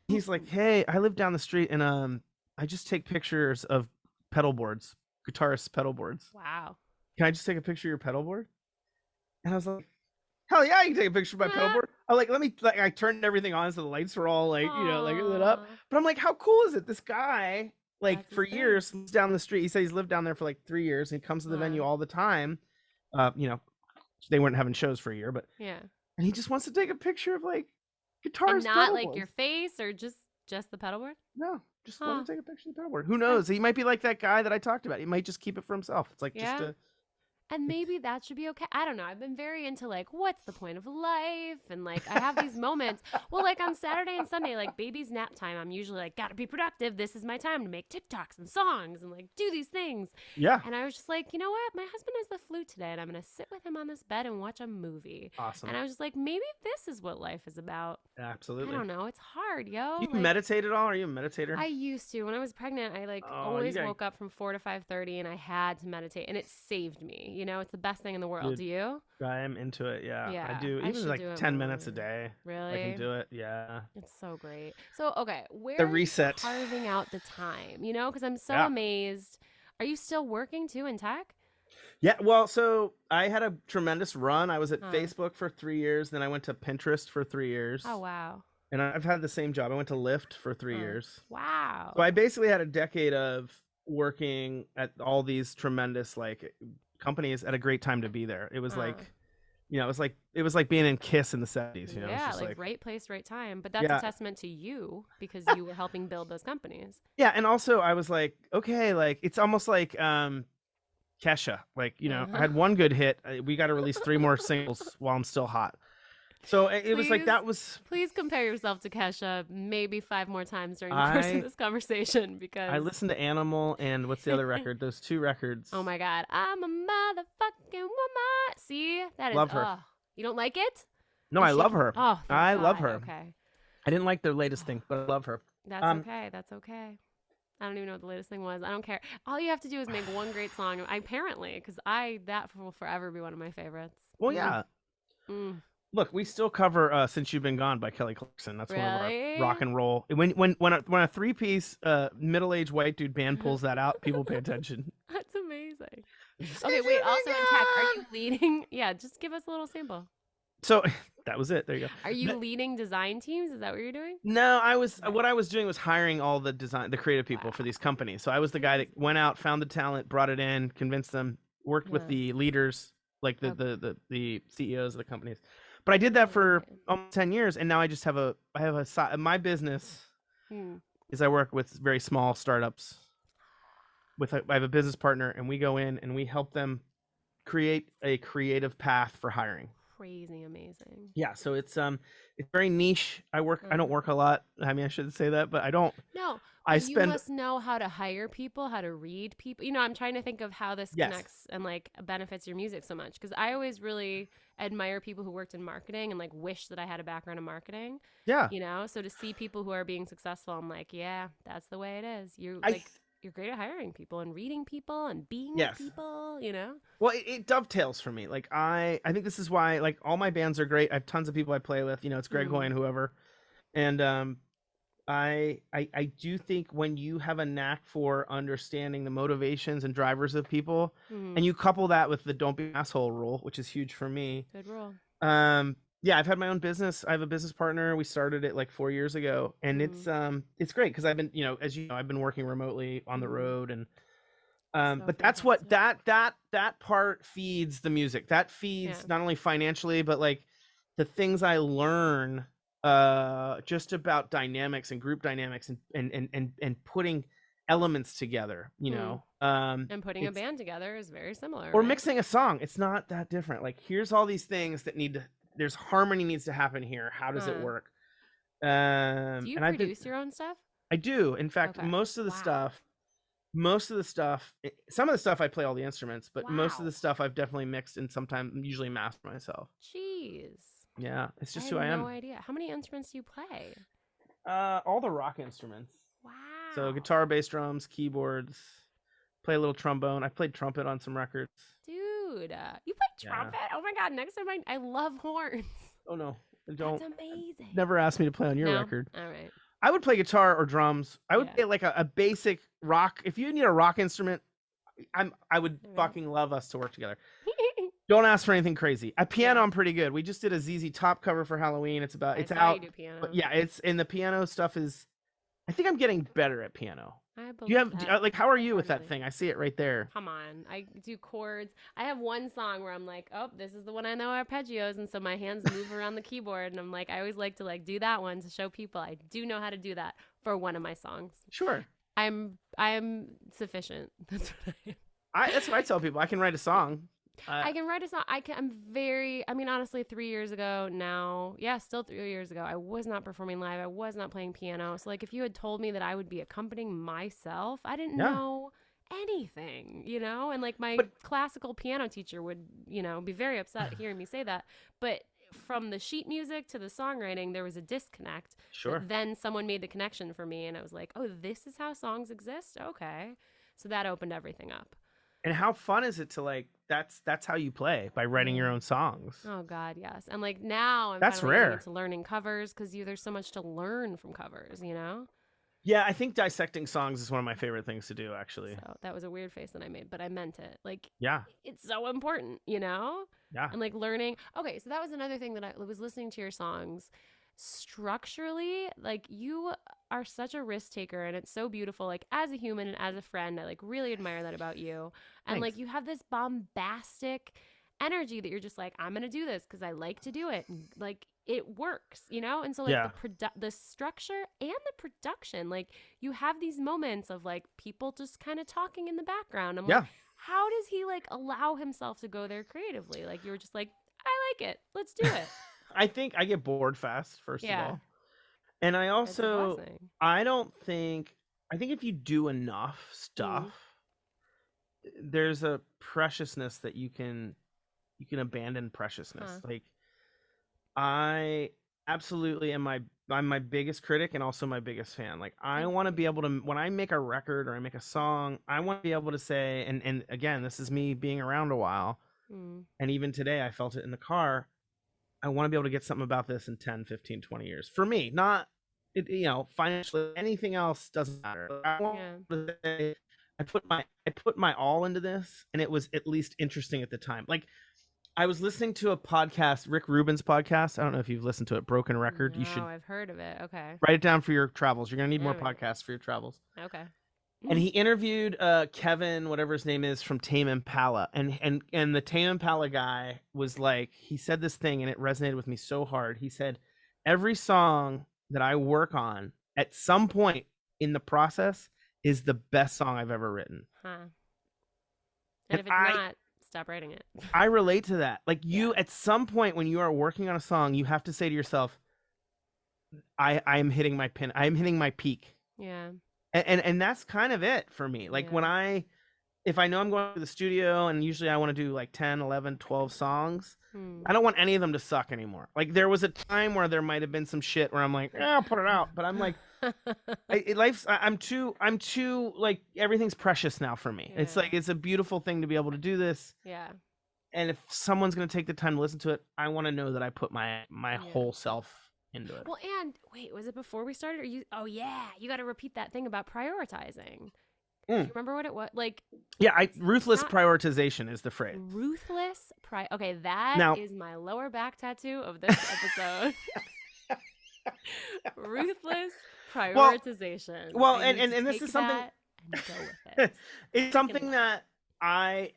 He's like, "Hey, I live down the street, and I just take pictures of pedal boards, guitarist pedal boards.
Wow.
Can I just take a picture of your pedal board?" And I was like, "Hell yeah, you can take a picture of my pedal board." I like, I turned everything on so the lights were all like, like lit up. But I'm like, how cool is it? This guy, like, for years lives down the street. He said he's lived down there for like 3 years, and he comes to the venue all the time. They weren't having shows for a year, but and he just wants to take a picture of like guitars,
and not like your face or just the pedal board.
No, just want to take a picture of the pedal board. Who knows? He might be like that guy that I talked about. He might just keep it for himself. It's like just a.
And maybe that should be okay. I don't know. I've been very into like, what's the point of life? And like, I have these moments. Well, like on Saturday and Sunday, like baby's nap time, I'm usually like, gotta be productive. This is my time to make TikToks and songs and like do these things.
Yeah.
And I was just like, you know what? My husband has the flu today and I'm going to sit with him on this bed and watch a movie.
Awesome.
And I was just like, maybe this is what life is about.
Absolutely.
I don't know. It's hard, yo.
You meditate at all? Are you a meditator?
I used to. When I was pregnant, I like always woke up from 4 to 5:30 and I had to meditate and it saved me. It's the best thing in the world. Do you?
I am into it. Yeah. I do. Even like 10 minutes a day.
Really?
I can do it. Yeah.
It's so great. So, okay. Where
the reset.
Carving out the time, because I'm so amazed. Are you still working too in tech?
Yeah. Well, so I had a tremendous run. I was at Facebook for 3 years. Then I went to Pinterest for 3 years.
Oh, wow.
And I've had the same job. I went to Lyft for 3 years.
Wow.
So I basically had a decade of working at all these tremendous like companies at a great time to be there. It was like, it was like being in Kiss in the 70s.
Yeah, like right place, right time. But that's a testament to you because you were helping build those companies.
Yeah, and also I was like, okay, like it's almost like Kesha. Like, I had one good hit. We got to release 3 more singles while I'm still hot. So it was like that was.
Please compare yourself to Kesha maybe 5 more times during the course of this conversation because
I listened to Animal and what's the other record? Those 2 records.
Oh my God, I'm a motherfucking woman. See, that is.
Love her.
You don't like it?
No, I love her.
Oh,
I love her.
Okay.
I didn't like their latest thing, but I love her.
That's okay. That's okay. I don't even know what the latest thing was. I don't care. All you have to do is make one great song. Apparently, because that will forever be one of my favorites.
Well, yeah. Look, we still cover "Since You've Been Gone" by Kelly Clarkson. That's one of our rock and roll. When a 3-piece middle-aged white dude band pulls that out, people pay attention.
That's amazing. Okay, wait. Also in tech, are you leading? Yeah, just give us a little sample.
So that was it. There you go.
Are you leading design teams? Is that what you're doing?
No, I was. What I was doing was hiring all the creative people for these companies. So I was the guy that went out, found the talent, brought it in, convinced them, worked with the leaders, like the CEOs of the companies. But I did that for almost 10 years, and now I just have my business is I work with very small startups. I have a business partner, and we go in and we help them create a creative path for hiring.
Crazy amazing.
Yeah, so it's very niche. I don't work a lot. I mean, I shouldn't say that, but I don't.
No. You must know how to hire people, how to read people. I'm trying to think of how this connects and like benefits your music so much because I always really admire people who worked in marketing and like wish that I had a background in marketing.
Yeah.
So to see people who are being successful, I'm like, yeah, that's the way it is. You're great at hiring people and reading people and being with people,
Well, it dovetails for me. Like I think this is why like all my bands are great. I have tons of people I play with. It's Greg Hoy and whoever, and I do think when you have a knack for understanding the motivations and drivers of people, and you couple that with the "don't be an asshole" rule, which is huge for me.
Good rule.
Yeah, I've had my own business. I have a business partner. We started it like 4 years ago, and it's great because I've been, as you know, I've been working remotely on the road, and but that's what that part feeds the music. That feeds not only financially, but like the things I learn just about dynamics and group dynamics and putting elements together, you know.
And putting a band together is very similar.
Or
right?
mixing a song. It's not that different. Like, here's all these things that there's harmony needs to happen here. How does it work?
Do you
and
produce your own stuff?
I do. In fact, most of the stuff, some of the stuff I play all the instruments, but most of the stuff I've definitely mixed and sometimes usually mastered myself.
Jeez.
Yeah, it's just who I am.
I have no idea. How many instruments do you play?
All the rock instruments.
Wow.
So guitar, bass, drums, keyboards. Play a little trombone. I played trumpet on some records.
Dude, you play trumpet? Yeah. Oh my god! Next time I love horns.
Oh no, don't.
That's amazing.
Never ask me to play on your record.
All right.
I would play guitar or drums. I would play like a basic rock. If you need a rock instrument, I would fucking love us to work together. Don't ask for anything crazy. At piano, I'm pretty good. We just did a ZZ Top cover for Halloween. It's out.
You do piano.
But yeah, the piano stuff is. I think I'm getting better at piano.
I believe
you have like, how are you with that thing? I see it right there.
Come on, I do chords. I have one song where I'm like, oh, this is the one I know arpeggios, and so my hands move around the keyboard, and I'm like, I always like to like do that one to show people I do know how to do that for one of my songs.
Sure.
I'm sufficient. That's what I am.
That's what I tell people. I can write a song.
I can write a song. I mean, honestly, 3 years ago now, still 3 years ago, I was not performing live. I was not playing piano. So, like, if you had told me that I would be accompanying myself, I didn't know anything, you know? And, like, my classical piano teacher would, you know, be very upset hearing me say that. But from the sheet music to the songwriting, there was a disconnect.
Sure.
But then someone made the connection for me, and I was like, oh, this is how songs exist? Okay. So that opened everything up.
And how fun is it to like that's how you play, by writing your own songs.
Oh God, yes. And like now I'm
that's
finally
rare.
Getting into learning covers because there's so much to learn from covers, you know?
Yeah, I think dissecting songs is one of my favorite things to do, actually.
So that was a weird face that I made, but I meant it. Like,
yeah,
it's so important, you know?
Yeah.
And like learning. Okay, so that was another thing that I was listening to your songs. Structurally, like you are such a risk taker, and it's so beautiful. Like as a human and as a friend, I like really admire that about you. And
Thanks.
like you have this bombastic energy that you're just like, I'm gonna do this because I like to do it. And, like it works, you know. And so like the structure and the production, like you have these moments of like people just kind of talking in the background. I'm like, how does he like allow himself to go there creatively? Like you were just like, I like it, let's do it.
I think I get bored fast, first of all. And I also, I think if you do enough stuff, there's a preciousness that you can abandon preciousness. Like I absolutely am I'm my biggest critic and also my biggest fan. Like I want to be able to, when I make a record or I make a song, I want to be able to say, and again, this is me being around a while. And even today I felt it in the car. I want to be able to get something about this in 10, 15, 20 years. For me, not, you know, financially, anything else doesn't matter. I want to say, I put my all into this, and it was at least interesting at the time. Like, I was listening to a podcast, Rick Rubin's podcast. I don't know if you've listened to it, Broken Record.
No,
you should.
I've heard of it. Okay.
Write it down for your travels. You're going to need more podcasts for your travels.
Okay.
And he interviewed Kevin, whatever his name is, from Tame Impala, and the Tame Impala guy was like, he said this thing, and it resonated with me so hard. He said, every song that I work on at some point in the process is the best song I've ever written.
And if it's not, stop writing it.
I relate to that. Like you, at some point when you are working on a song, you have to say to yourself, I am hitting my pin. I am hitting my peak.
Yeah.
And that's kind of it for me. Like when if I know I'm going to the studio, and usually I want to do like 10, 11, 12 songs, I don't want any of them to suck anymore. Like there was a time where there might have been some shit where I'm like, I'll put it out. But I'm like, I'm too like, everything's precious now for me. It's like, it's a beautiful thing to be able to do this.
Yeah.
And if someone's going to take the time to listen to it, I want to know that I put my whole self into it.
Well, and wait, was it before we started? Or you got to repeat that thing about prioritizing. Do you remember what it was? Like,
ruthless prioritization is the phrase.
Ruthless okay, that is my lower back tattoo of this episode. Ruthless prioritization.
Well, and this is something,
and go with it.
It's something that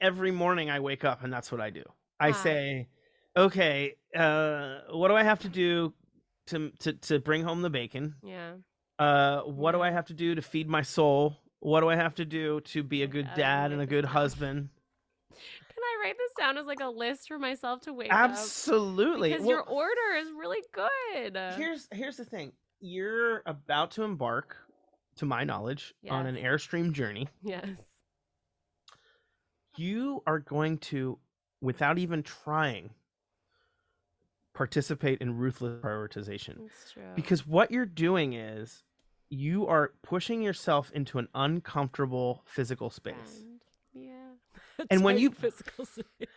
every morning I wake up and that's what I do. I say, okay, what do I have to do to bring home the bacon?
Yeah.
What do I have to do to feed my soul What do I have to do to be a good dad and a good husband?
Can I write this down as like a list for myself to wake
Absolutely.
up? Because your order is really good.
Here's the thing. You're about to embark, to my knowledge, on an Airstream journey.
Yes.
You are going to, without even trying, participate in ruthless prioritization.
That's true.
Because what you're doing is you are pushing yourself into an uncomfortable physical space. And when you
physical space.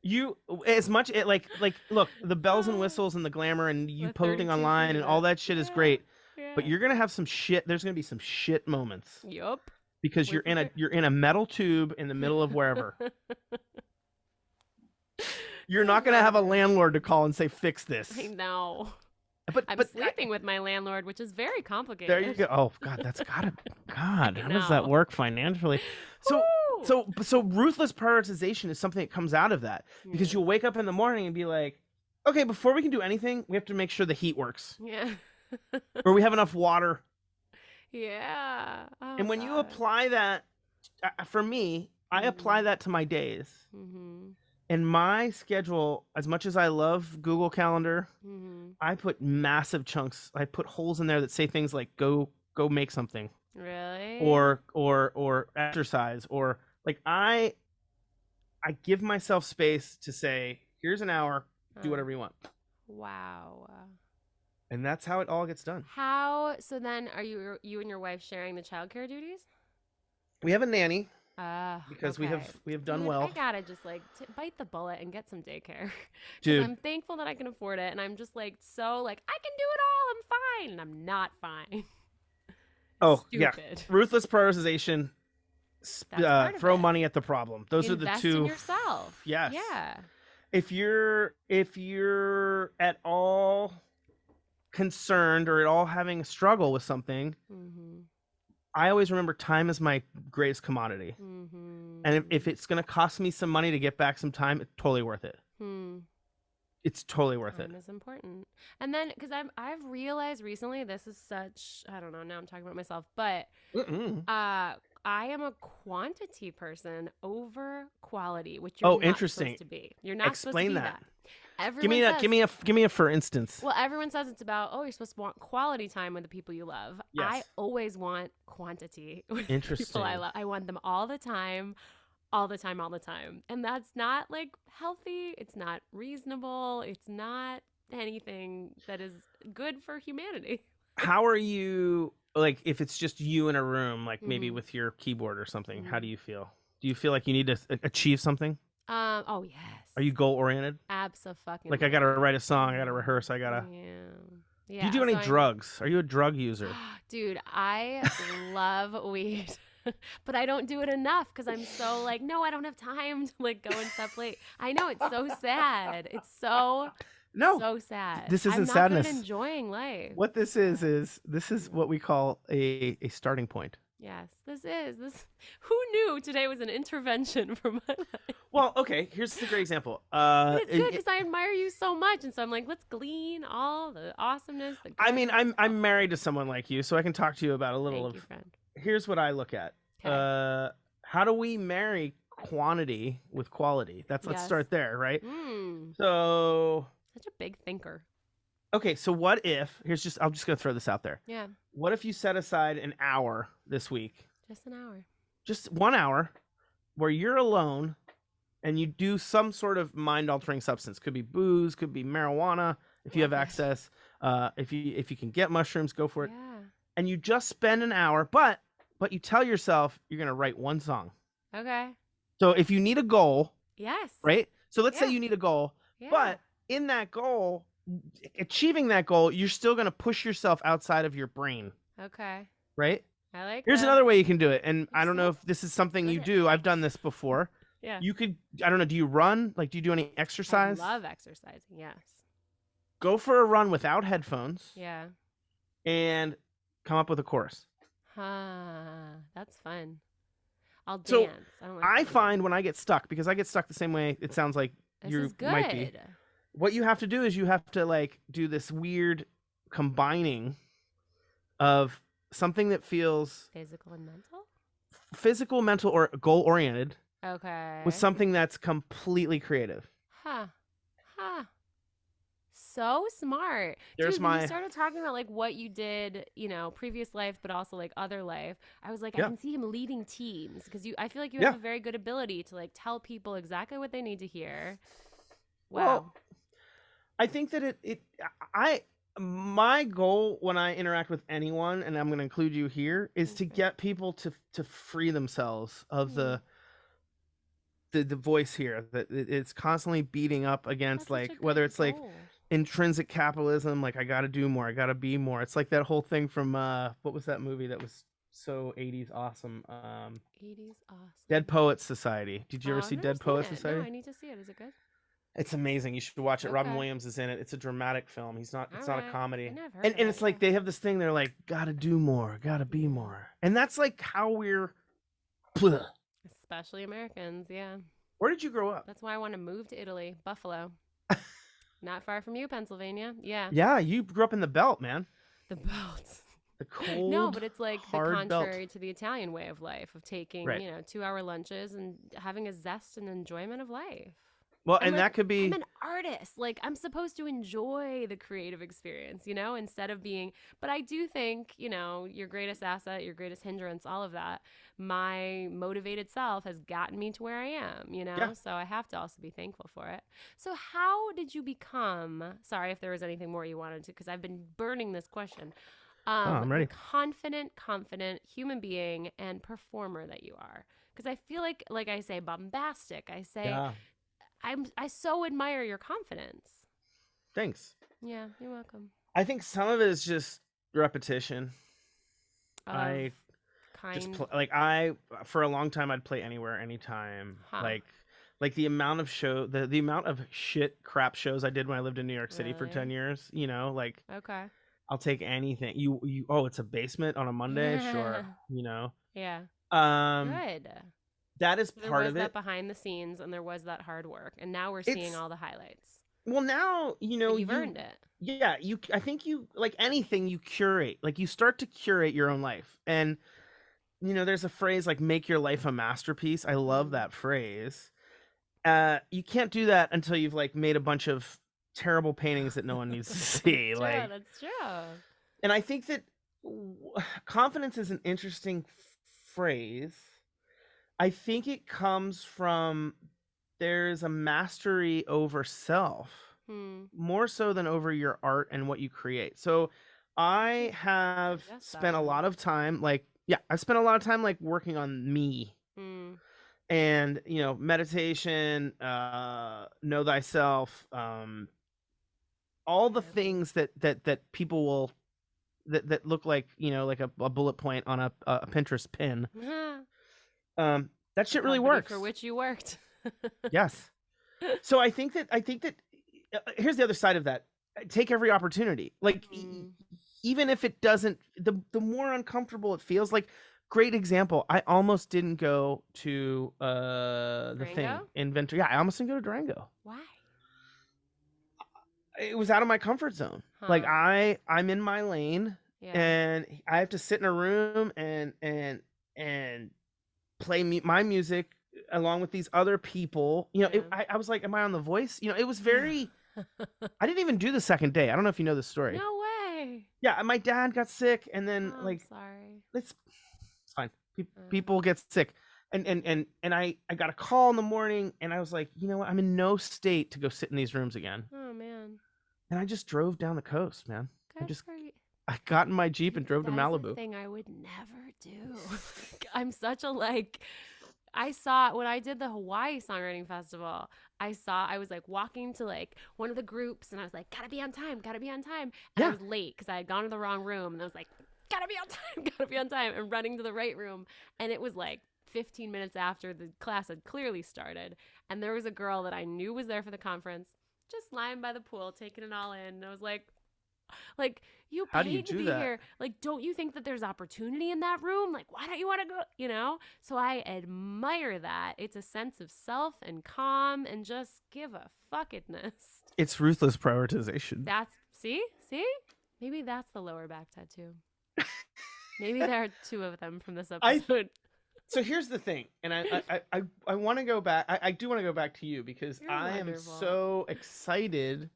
You as much like look, the bells and whistles and the glamour and you posting online and all that shit is great. Yeah. But you're gonna have some shit. There's gonna be some shit moments.
Yup.
Because you're in a metal tube in the middle of wherever. You're not gonna have a landlord to call and say, fix this.
I know.
But
I'm sleeping with my landlord, which is very complicated.
There you go. Oh God, that's gotta be God. How does that work financially? So ruthless prioritization is something that comes out of that, because you'll wake up in the morning and be like, okay, before we can do anything, we have to make sure the heat works.
Yeah.
Or we have enough water.
Yeah. Oh,
and when you apply that, for me, I apply that to my days. And my schedule, as much as I love Google Calendar, I put massive chunks. I put holes in there that say things like go make something.
Really?
Or exercise, or like I give myself space to say, here's an hour, do whatever you want.
Wow.
And that's how it all gets done.
So then are you and your wife sharing the childcare duties?
We have a nanny.
Because
we have done well.
I gotta just like bite the bullet and get some daycare.
Dude,
I'm thankful that I can afford it, and I'm just like so like I can do it all. I'm fine, and I'm not fine.
Oh
Stupid.
Yeah, ruthless prioritization. Throw money at the problem. Those are the two.
Invest in yourself.
Yes.
Yeah.
If you're at all concerned or at all having a struggle with something. I always remember time is my greatest commodity. And if it's going to cost me some money to get back some time, it's totally worth it. It's totally worth it.
Time is important. And then, because I've realized recently, this is such, I don't know, now I'm talking about myself, but I am a quantity person over quality, which you're not supposed to be. You're not supposed to be that.
Give me a for instance.
Well, everyone says it's about, you're supposed to want quality time with the people you love. Yes. I always want quantity with people I love. I want them all the time. All the time. And that's not like healthy. It's not reasonable. It's not anything that is good for humanity.
How are you, like, if it's just you in a room, like maybe with your keyboard or something, how do you feel? Do you feel like you need to achieve something?
Oh, yes.
Are you goal oriented?
Absolutely.
Like, I got to write a song. I got to rehearse. I got to.
Yeah.
Do you do any drugs? Are you a drug user?
Dude, I love weed. But I don't do it enough because I'm so like, no, I don't have time to like go and stuff late. I know, it's so sad. It's so sad.
This isn't
I'm not
sadness.
Good enjoying life.
What this is what we call a starting point.
Yes, this. Who knew today was an intervention for my life?
Well, okay, here's a great example.
But it's good because I admire you so much, and so I'm like, let's glean all the awesomeness.
I'm married to someone like you, so I can talk to you about a little
Thank you, friend.
Here's what I look at. Okay. How do we marry quantity with quality? Let's start there, right? So
such a big thinker.
Okay, so what if I'm just gonna throw this out there.
Yeah.
What if you set aside an hour this week?
Just an hour. Just
1 hour where you're alone and you do some sort of mind-altering substance. Could be booze, could be marijuana, if you have access. If you can get mushrooms, go for it.
Yeah.
And you just spend an hour, but you tell yourself you're gonna write one song.
Okay.
So if you need a goal,
yes.
Right? So let's say you need a goal, but in that goal, achieving that goal, you're still gonna push yourself outside of your brain.
Okay.
Right?
I like
Here's
that.
another way you can do it. And I don't know if this is something you do. I've done this before.
Yeah.
You could, I don't know, do you run? Like, do you do any exercise?
I love exercising, yes.
Go for a run without headphones.
Yeah.
And come up with a chorus.
That's fun. I'll dance.
So
I
find when I get stuck, because I get stuck the same way it sounds like might be. What you have to do is you have to like do this weird combining of something that feels
Physical and mental?
physical, mental, or goal oriented
Okay.
with something that's completely creative.
Huh. Huh. So smart.
There's
Dude, when you
my
started talking about like what you did, previous life, but also like other life, I was like, I
yeah
can see him leading teams because I feel like you have
yeah.
a very good ability to like tell people exactly what they need to hear.
Well,
Wow.
I think that I my goal when I interact with anyone, and I'm going to include you here, is to
Okay.
get people to free themselves of the voice here that it's constantly beating up against,
That's such
like
a good
whether it's like
goal.
intrinsic capitalism, like I got to do more, I got to be more. It's like that whole thing from what was that movie that was so 80s awesome?
80s
Dead
awesome.
Poets Society. Did you ever
Oh, I've
see
never
Dead
seen
Poets
it. No,
Society?
I need to see it. Is it good?
It's amazing. You should watch it. Robin
Okay.
Williams is in it. It's a dramatic film. He's not.
All
It's not a
right.
comedy.
I never heard
And
of
and
it.
it's
Yeah.
like they have this thing. They're like, gotta do more, gotta be
Yeah.
more, and that's like how we're.
Especially Americans. Yeah.
Where did you grow up?
That's why I want to move to Italy, Buffalo. Not far from you, Pennsylvania. Yeah.
Yeah, you grew up in the belt, man.
The belt.
The
No,
cold,
but it's like the
hard belt.
contrary to the Italian way of life of taking,
Right.
2-hour lunches and having a zest and enjoyment of life.
Well,
I'm
and
like,
that could
I'm
be.
an artist. Like, I'm supposed to enjoy the creative experience, instead of being. But I do think, your greatest asset, your greatest hindrance, all of that, my motivated self has gotten me to where I am,
Yeah.
So I have to also be thankful for it. So, how did you become? Sorry if there was anything more you wanted to, because I've been burning this question.
Oh, I'm
The
ready.
confident human being and performer that you are. Because I feel like I say bombastic. I say,
Yeah.
I so admire your confidence.
Thanks.
Yeah, you're welcome.
I think some of it is just repetition.
Of
I just
kind,
for a long time I'd play anywhere, anytime.
huh?
Like the amount of the amount of shit crap shows I did when I lived in New York City for
Really?
10 years, like
Okay.
I'll take anything. Oh, it's a basement on a Monday, sure,
Yeah.
Um
Good.
that is
There
part
was
of
that
it.
behind the scenes, and there was that hard work, and now we're seeing
It's
all the highlights.
well now,
But you've earned it.
yeah, I think you like anything you curate. Like you start to curate your own life. And there's a phrase like make your life a masterpiece. I love that phrase. You can't do that until you've like made a bunch of terrible paintings that no one needs to see.
That's true.
And I think that confidence is an interesting phrase. I think it comes from there's a mastery over self, more so than over your art and what you create. So I have spent a lot of time I've spent a lot of time like working on me. And meditation, know thyself, all the things that people will that look like like a bullet point on a Pinterest pin. That shit really works.
For which you worked.
Yes. So I think that here's the other side of that. Take every opportunity. Like even if it doesn't, the more uncomfortable it feels. Like great example. I almost didn't go to the thing in Ventura. Yeah, I almost didn't go to Durango.
Why?
It was out of my comfort zone. Like I'm in my lane, and I have to sit in a room and play my music along with these other people. I was like, am I on The Voice? It was very. I didn't even do the second day. I don't know if you know the story.
No way.
Yeah, my dad got sick, and then
I'm sorry.
It's fine. People get sick. And I got a call in the morning, and I was like, you know what? I'm in no state to go sit in these rooms again.
Oh man.
And I just drove down the coast, man.
Good
I got in my Jeep and drove to Malibu.
That's a thing I would never do. I'm such a I saw when I did the Hawaii Songwriting Festival, I was like walking to like one of the groups, and I was like, gotta be on time. And I was late because I had gone to the wrong room, and I was like, gotta be on time, and running to the right room. And it was like 15 minutes after the class had clearly started, and there was a girl that I knew was there for the conference, just lying by the pool, taking it all in. And I was like, you paid to be here. Like, don't you think that there's opportunity in that room? Like, why don't you want to go? So I admire that. It's a sense of self and calm and just give a fuckedness.
It's ruthless prioritization.
That's see? Maybe that's the lower back tattoo. Maybe there are two of them from this
I
episode.
So here's the thing, and I want to go back. I do want to go back to you because
You're
I am
wonderful.
so excited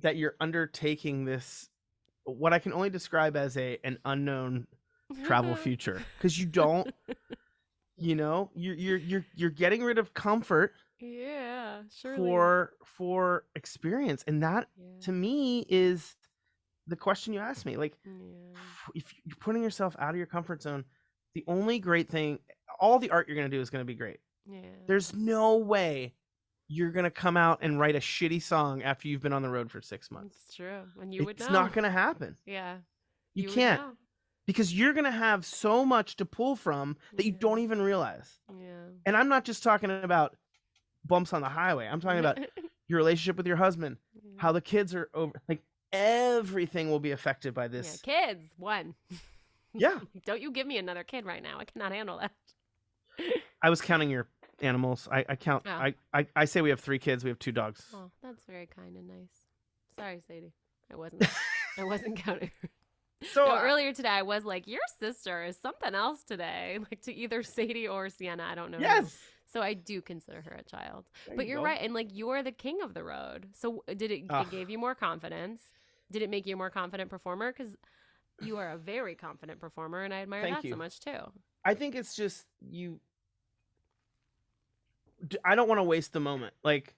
that you're undertaking this, what I can only describe as an unknown travel future, because you don't, you're getting rid of comfort.
Yeah, surely.
For experience, and that to me is the question you asked me. Like, if you're putting yourself out of your comfort zone, the only great thing, all the art you're going to do is going to be great.
Yeah.
There's no way you're going to come out and write a shitty song after you've been on the road for 6 months.
It's true. And you would know.
It's not going to happen.
Yeah.
You can't. Because you're going to have so much to pull from that you don't even realize.
Yeah.
And I'm not just talking about bumps on the highway. I'm talking about your relationship with your husband, how the kids are over. Like, everything will be affected by this.
Yeah, kids, one.
Yeah.
Don't you give me another kid right now. I cannot handle that.
I was counting your animals. I count. Oh. I say we have 3 kids. We have 2 dogs.
Oh, that's very kind and nice. Sorry, Sadie. I wasn't counting. So no, earlier today, I was like, your sister is something else today. Like, to either Sadie or Sienna. I don't know.
Yes.
Who. So I do consider her a child. But you're right. And like, you're the king of the road. So did it gave you more confidence? Did it make you a more confident performer? Because you are a very confident performer, and I admire that so much too.
I think it's just I don't want to waste the moment. Like,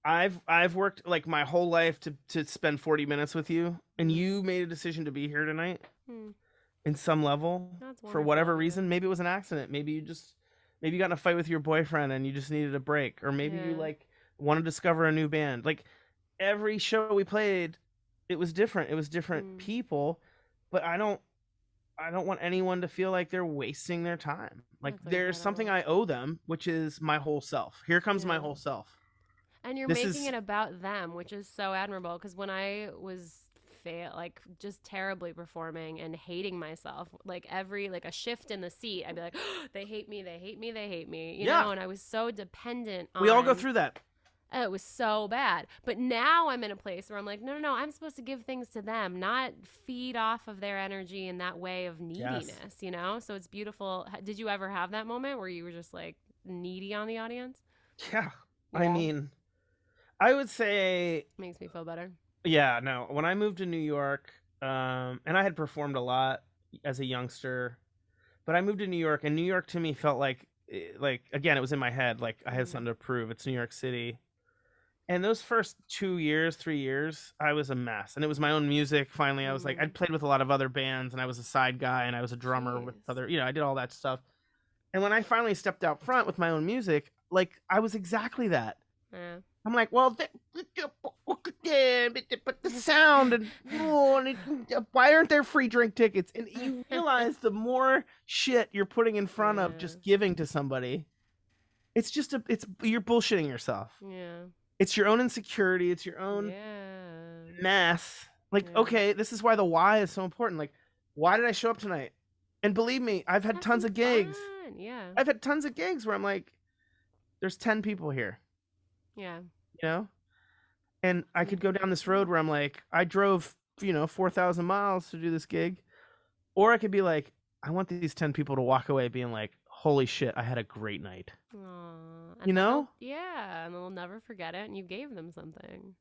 I've worked like my whole life to spend 40 minutes with you, and you made a decision to be here tonight in some level for whatever reason. Maybe it was an accident. Maybe you got in a fight with your boyfriend and you just needed a break, or maybe you like want to discover a new band. Like, every show we played, it was different. It was different people, but I don't want anyone to feel like they're wasting their time. Like, there's something I owe them, which is my whole self. Here comes my whole self.
And you're making it about them, which is so admirable. Because when I was like just terribly performing and hating myself, like a shift in the seat, I'd be like, oh, they hate me, they hate me, they hate me. You know, and I was so dependent on.
We all go through that.
It was so bad. But now I'm in a place where I'm like, no, I'm supposed to give things to them, not feed off of their energy in that way of neediness, you know? So it's beautiful. Did you ever have that moment where you were just like needy on the audience?
Yeah. I mean, I would say.
Makes me feel better.
Yeah, no. When I moved to New York, and I had performed a lot as a youngster, but I moved to New York, and New York to me felt like again, it was in my head. Like, I had something to prove. It's New York City. And those first 2 years, 3 years, I was a mess. And it was my own music. Finally, I was like, I'd played with a lot of other bands, and I was a side guy, and I was a drummer with other, I did all that stuff. And when I finally stepped out front with my own music, like, I was exactly that. Yeah. I'm like, well, but the sound, and why aren't there free drink tickets? And you realize the more shit you're putting in front of just giving to somebody, it's just you're bullshitting yourself. Yeah. It's your own insecurity. It's your own mess. Like, okay, this is why the why is so important. Like, why did I show up tonight? And believe me, I've had tons of gigs.
Yeah.
I've had tons of gigs where I'm like, there's 10 people here.
Yeah.
You know? And I could go down this road where I'm like, I drove, 4,000 miles to do this gig. Or I could be like, I want these 10 people to walk away being like, holy shit, I had a great night.
Aww.
You know?
Yeah, and they'll never forget it, and you gave them something.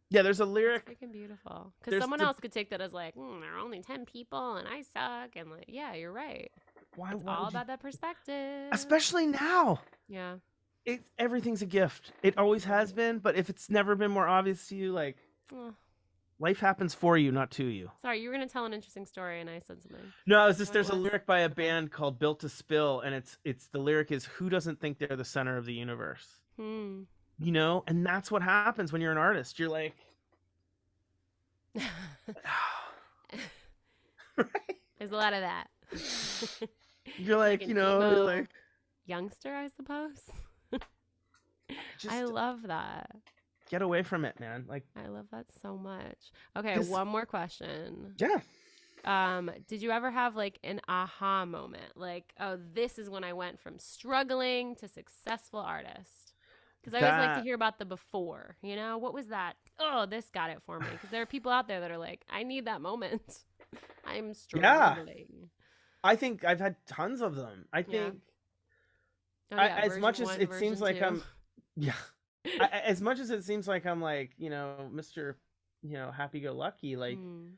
Yeah, there's a lyric.
It's freaking beautiful. Because someone else could take that as like, there are only 10 people, and I suck, and like, yeah, you're right. It's all about that perspective.
Especially now.
Yeah.
Everything's a gift. It always has been, but if it's never been more obvious to you, like, life happens for you, not to you.
Sorry, you were going to tell an interesting story, and I said something.
No, it's just there's a lyric by a band called Built to Spill, and it's the lyric is, who doesn't think they're the center of the universe? And that's what happens when you're an artist. You're like,
right? There's a lot of that.
You're like, you're like
youngster, I suppose. I love that.
Get away from it, man. Like,
I love that so much. Okay, one more question.
Yeah.
Did you ever have like an aha moment? Like, oh, this is when I went from struggling to successful artist. Because I always like to hear about the before, what was that? Oh, this got it for me. Because there are people out there that are like, I need that moment. I'm
Yeah.
struggling.
I think I've had tons of them. I
Yeah.
think
Oh yeah,
as
version
much as
1,
it seems
version
like
2.
yeah, as much as it seems like I'm like, Mr. Happy-go-lucky,
Mm.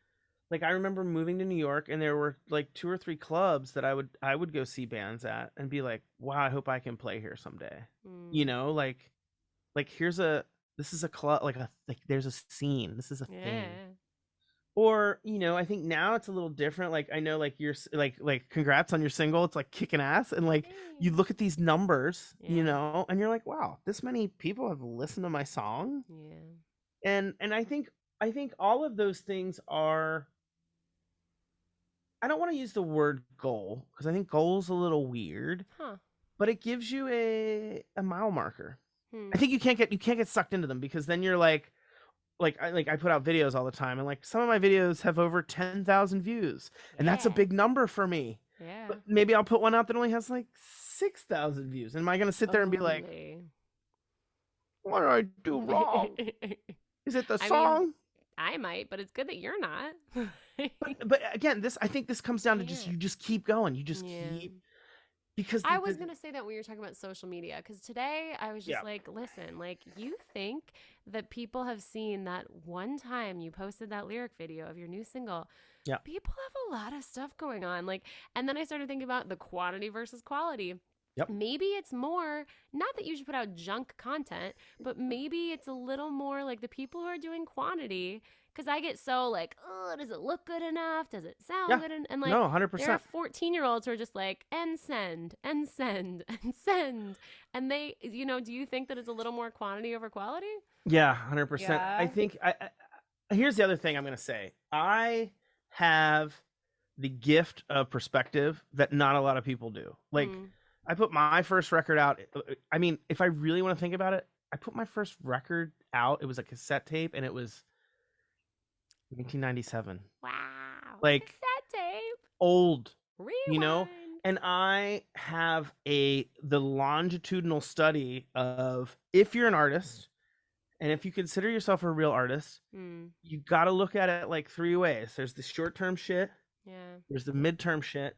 like I remember moving to New York and there were like 2 or 3 clubs that I would go see bands at and be like, wow, I hope I can play here someday.
Mm.
Like this is a club, like there's a scene. This is a thing.
Yeah.
Or, I think now it's a little different. Like I know like you're like congrats on your single. It's like kicking ass. And like you
Thanks.
look at these numbers,
Yeah.
and you're like, wow, this many people have listened to my song.
Yeah.
And I think all of those things are, I don't want to use the word goal because I think goal's a little weird,
Huh.
but it gives you a mile marker. I
Hmm.
think you can't get sucked into them because then you're like I put out videos all the time and like some of my videos have over 10,000 views and that's a
Yeah.
big number for me.
Yeah.
But maybe I'll put one out that only has like 6,000 views. And am I going to sit there and be like,
Only.
what did I do wrong? Is it the
I mean,
song?
I might, but it's good that you're not.
But again, I think this comes down to
Yeah.
you just keep going. You just
Yeah.
keep, because
I was going to say that when you were talking about social media, because today I was just
yeah.
like, listen, like, you think that people have seen that one time you posted that lyric video of your new single.
Yeah.
People have a lot of stuff going on. Like, and then I started thinking about the quantity versus quality.
Yep.
Maybe it's more, not that you should put out junk content, but maybe it's a little more like the people who are doing quantity. Because I get so like, oh, does it look good enough? Does it sound
Yeah.
good? And like,
No,
there are
100%.
14-year-olds who are just like, and send, and send, and send. And they, do you think that it's a little more quantity over quality?
Yeah, 100%. I
Yeah.
think here's the other thing I'm going to say. I have the gift of perspective that not a lot of people do. Like, I put my first record out. I mean, if I really want to think about it, I put my first record out. It was a cassette tape, and it was 1997.
Wow.
Like,
cassette tape.
old,
Rewind.
And I have the longitudinal study of, if you're an artist, and if you consider yourself a real artist, you got to look at it like 3 ways. There's the short-term shit.
Yeah.
There's the mid-term shit.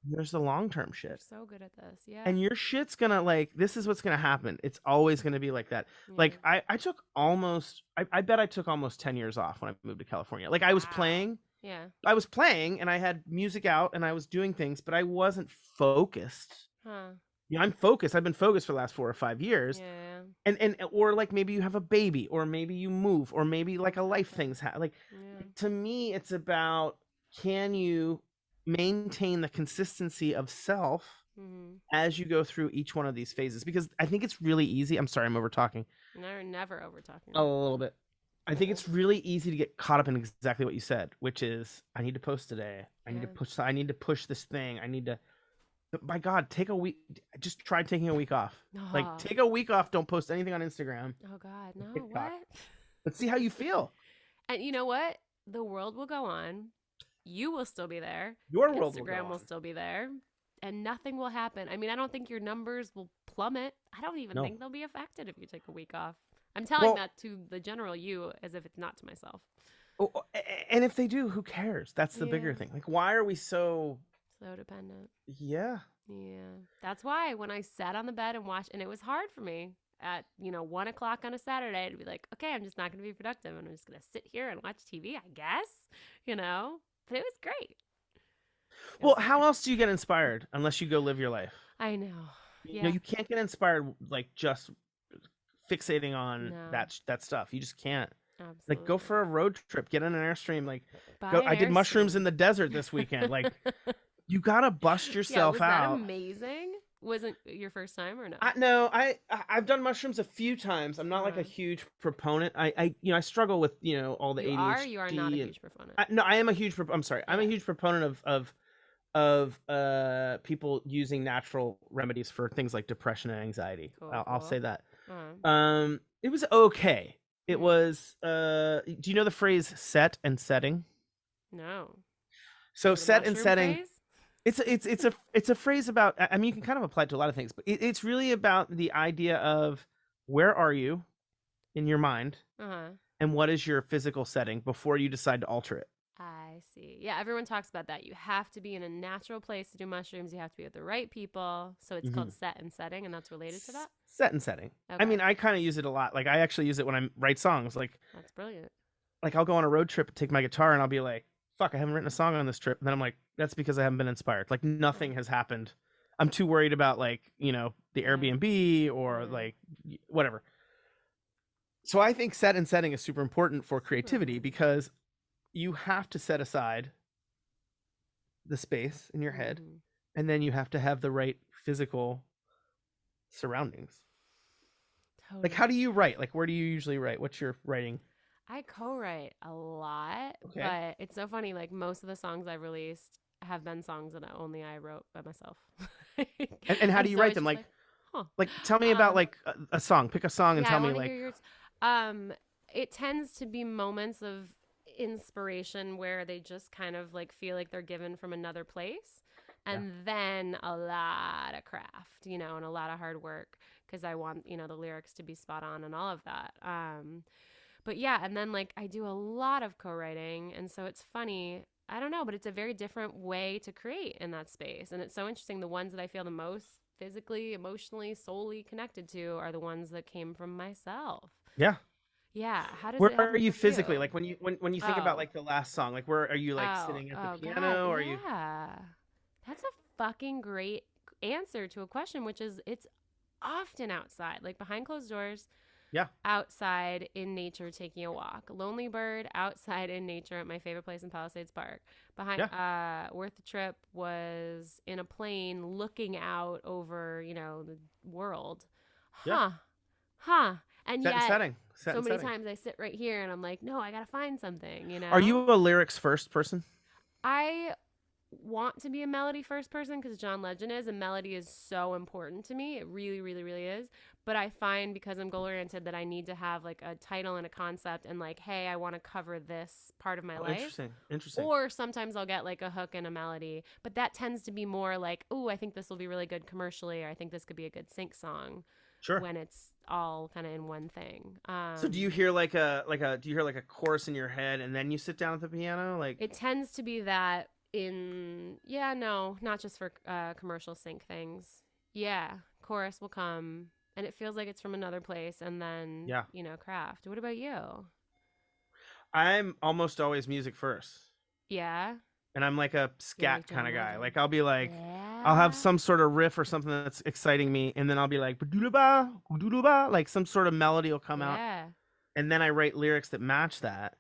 There's the long-term shit.
You're so good at this. Yeah.
And your shit's gonna, like, this is what's gonna happen. It's always gonna be like that.
Yeah.
Like I took almost, I bet I took almost 10 years off when I moved to California. Like I was playing.
Yeah.
I was playing and I had music out and I was doing things, but I wasn't focused.
Huh.
I'm focused. I've been focused for the last 4 or 5 years.
Yeah.
And or like maybe you have a baby, or maybe you move, or maybe like a life things happen. Like, to me, it's about, can you maintain the consistency of self as you go through each one of these phases? Because I think it's really easy. I'm sorry, I'm over talking.
No, never over talking.
A little bit. I think it's really easy to get caught up in exactly what you said, which is, I need to post today. I need to push this thing. I need to, by God, take a week. Just try taking a week off. Like, take a week off. Don't post anything on Instagram.
Oh God, no.
TikTok.
What?
Let's see how you feel.
And you know what? The world will go on. You will still be there.
Your world
Instagram will still be there. And nothing will happen. I mean, I don't think your numbers will plummet. I don't even think they'll be affected if you take a week off. I'm telling that to the general you as if it's not to myself.
Oh, and if they do, who cares? That's the bigger thing. Like, why are we so
dependent?
Yeah.
That's why when I sat on the bed and watched, and it was hard for me at 1 o'clock on a Saturday to be like, okay, I'm just not going to be productive, and I'm just going to sit here and watch TV, I guess, but it was great.
Well, how else do you get inspired unless you go live your life?
I know.
You can't get inspired like just fixating on that stuff. You just can't.
Absolutely.
Like, go for a road trip, get on an Airstream. Like, I did mushrooms in the desert this weekend. Like, you gotta bust yourself out.
Was that amazing? Wasn't your first time or no?
No, I've done mushrooms a few times. I'm not like a huge proponent. I struggle with all the ADHD.
You are not a huge proponent.
No, I am a huge. I'm sorry. I'm a huge proponent of people using natural remedies for things like depression and anxiety. I'll say that. It was okay. It was. Do you know the phrase "set and setting"?
No.
So set and setting.
Phrase?
It's a phrase about. I mean, you can kind of apply it to a lot of things, but it's really about the idea of where are you in your mind, and what is your physical setting before you decide to alter it.
I see. Yeah, everyone talks about that. You have to be in a natural place to do mushrooms. You have to be with the right people. So it's
Mm-hmm.
called set and setting, and that's related to that?
Set and setting. I
Okay.
mean, I kind of use it a lot. Like I actually use it when I write songs.
That's brilliant.
Like I'll go on a road trip and take my guitar and I'll be like, fuck, I haven't written a song on this trip. And then I'm like, that's because I haven't been inspired. Like nothing has happened. I'm too worried about like, the
Yeah.
Airbnb or
Yeah.
like whatever. So I think set and setting is super important for creativity because you have to set aside the space in your head
Mm-hmm.
and then you have to have the right physical surroundings. Like how do
Totally.
you write? Like where do you usually write? What's your writing?
I co-write a lot,
Okay.
but it's so funny. Like most of the songs I've released have been songs that only I wrote by myself.
And how do
And
you
so
write
it's
them?
just like, huh.
Like tell me about
Um,
like a song. Pick a song and
yeah, I
tell me
want to
like
hear yours. Um, it tends to be moments of inspiration where they just kind of like feel like they're given from another place.
yeah.
And then a lot of craft, and a lot of hard work because I want, the lyrics to be spot on and all of that. But yeah, and then like I do a lot of co-writing, and so it's funny. I don't know, but it's a very different way to create in that space. And it's so interesting. The ones that I feel the most physically, emotionally, soully connected to are the ones that came from myself.
Yeah.
Yeah. How does
Where
it
are
happen
you
for
physically?
you?
Like when you think about
Oh,
like the last song, like where are you like
oh,
sitting at the
oh, God.
piano or are you
Yeah. That's a fucking great answer to a question, which is it's often outside, like behind closed doors,
Yeah.
outside in nature taking a walk. Lonely bird outside in nature at my favorite place in Palisades Park. Behind
Yeah.
worth the trip was in a plane looking out over, the world.
Yeah.
Huh. Huh. And
Set and
yet
setting. Set
so
and
many
setting.
times I sit right here and I'm like, no, I got to find something.
Are you a lyrics first person?
I want to be a melody first person because John Legend is, and melody is so important to me. It really, really, really is. But I find because I'm goal oriented that I need to have like a title and a concept and like, hey, I want to cover this part of my
Oh,
life.
interesting. Interesting.
Or sometimes I'll get like a hook and a melody, but that tends to be more like, oh, I think this will be really good commercially, or I think this could be a good sync song
Sure.
when it's all kind of in one thing.
So do you hear do you hear like a chorus in your head and then you sit down at the piano? Like
It tends to be that yeah, no, not just for commercial sync things. Yeah, chorus will come and it feels like it's from another place and then,
yeah.
craft. What about you?
I'm almost always music first.
Yeah,
And I'm like a
you're
scat
like
kind
John
of guy.
Legend.
Like I'll be like I'll have
Yeah.
some sort of riff or something that's exciting me and then I'll be like ba-doodle-ba, ba like some sort of melody will come out
Yeah.
and then I write lyrics that match that.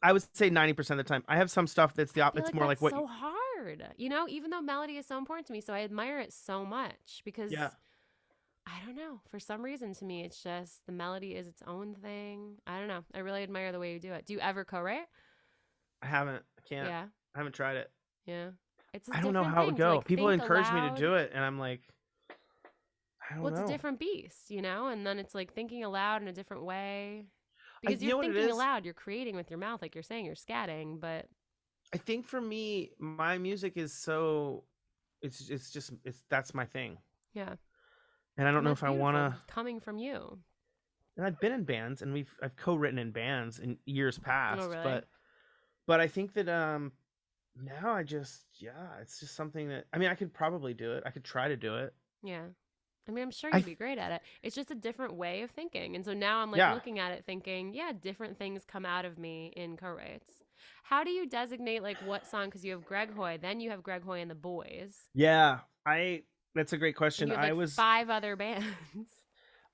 I would say 90% of the time. I have some stuff that's
I feel
it's
like
more like
that's
what
so hard. Even though melody is so important to me, so I admire it so much because
yeah.
I don't know. For some reason, to me, it's just the melody is its own thing. I don't know. I really admire the way you do it. Do you ever co-write?
I haven't. I can't.
Yeah,
I haven't tried it.
yeah. It's a
I don't know
different
how it would
thing to
go.
like
People
think
encourage me to
aloud.
do it and I'm like I
Well,
don't
it's a
know.
different beast. And then it's like thinking aloud in a different way
I
because
you
you're
know what it
thinking
is?
aloud. You're creating with your mouth, like you're saying, you're scatting, but
I think for me my music is so it's just it's that's my thing.
yeah,
And I don't
and
know
that's
if I want
beautiful because
to
it's coming from you.
and I've been in bands and I've co-written in bands in years
Oh,
past,
really?
but I think that now I just it's just something that I mean I could probably do it. I could try to do it.
Yeah. I mean, I'm sure
I
you'd be great at it. It's just a different way of thinking. And so now I'm like
yeah.
looking at it thinking, yeah, different things come out of me in co-writes. How do you designate like what song? Because you have Greg Hoy, then you have Greg Hoy and the Boys,
Yeah. I that's a great
and
question.
you have like 5 other bands.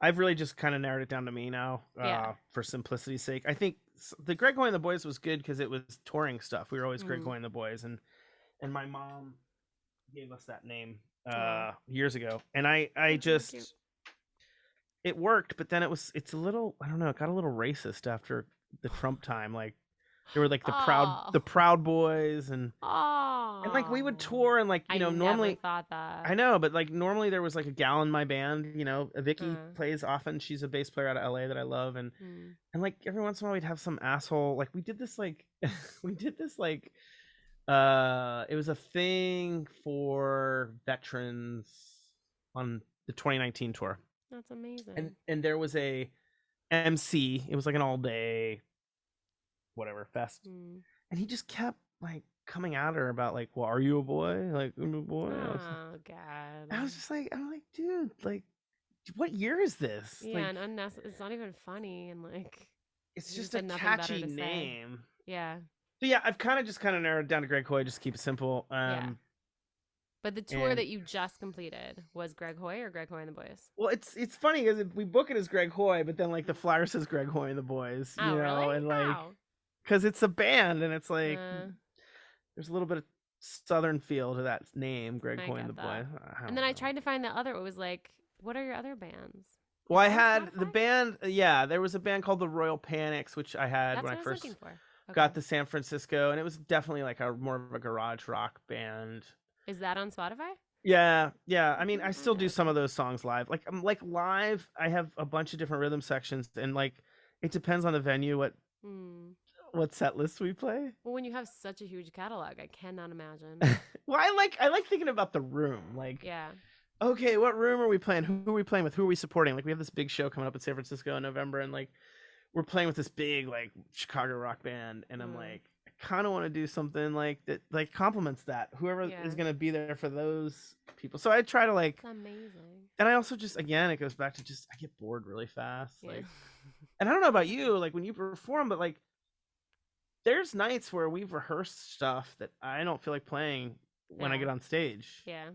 I've really just kind of narrowed it down to me now
Yeah.
for simplicity's sake. I think the Greg Hoy and the Boys was good because it was touring stuff. We were always Greg
Mm.
Hoy and the Boys, and my mom gave us that name
Oh,
years ago, and I
that's so cute.
just it worked, but then it's a little I don't know, it got a little racist after the Trump time. Like there were like
Oh,
the Proud Boys and like we would
oh.
tour and like
I never
normally
thought
I
that.
know, but like normally there was like a gal in my band. Vicky
Uh,
plays often. She's a bass player out of LA that I love,
mm.
and like every once in a while we'd have some asshole. Like we did this like we did this like it was a thing for veterans on the 2019 tour,
That's amazing.
and there was a MC. It was like an all day whatever fest,
Mm.
and he just kept like coming at her about like, well, are you a boy? Like, I'm a boy.
Oh God.
I was just like, I'm like, dude, like, what year is this?
Yeah,
Like,
and it's not even funny, and like
it's
he
just
just
a
had nothing better
catchy
to say.
name.
Yeah.
So yeah, I've kind of narrowed it down to Greg Hoy, just to keep it simple.
Yeah. But the tour
And
that you just completed was Greg Hoy or Greg Hoy and the Boys?
well, it's funny because we book it as Greg Hoy, but then like the flyer says Greg Hoy and the Boys,
Oh, really?
and like
How?
because it's a band and it's like
Uh,
there's a little bit of southern feel to that name, Greg
I
Hoy and the
get that.
Boys.
And then I tried to find the other. It was like, what are your other bands?
Well, I
Is that on
had the
Spotify?
band. Yeah, there was a band called the Royal Panics, which I had
That's
when
what
I
I was
first
looking for. Okay.
got to San Francisco, and it was definitely like a more of a garage rock band.
Is that on Spotify?
Yeah, yeah. I mean, I
Find
still do
it.
some of those songs live. Like live, I have a bunch of different rhythm sections, and like it depends on the venue
Hmm.
what set list we play.
Well, when you have such a huge catalog, I cannot imagine.
Well, I like thinking about the room. Like,
Yeah.
okay, what room are we playing? Who are we playing with? Who are we supporting? Like, we have this big show coming up in San Francisco in November, and like we're playing with this big like Chicago rock band, and I'm like, I kind of want to do something like that, like complements that. Whoever is gonna be there for those people. So I try to like.
It's amazing.
And I also just again, it goes back to just I get bored really fast.
Yeah.
Like, and I don't know about you, like when you perform, but like there's nights where we've rehearsed stuff that I don't feel like playing when I
Yeah.
get on stage.
Yeah.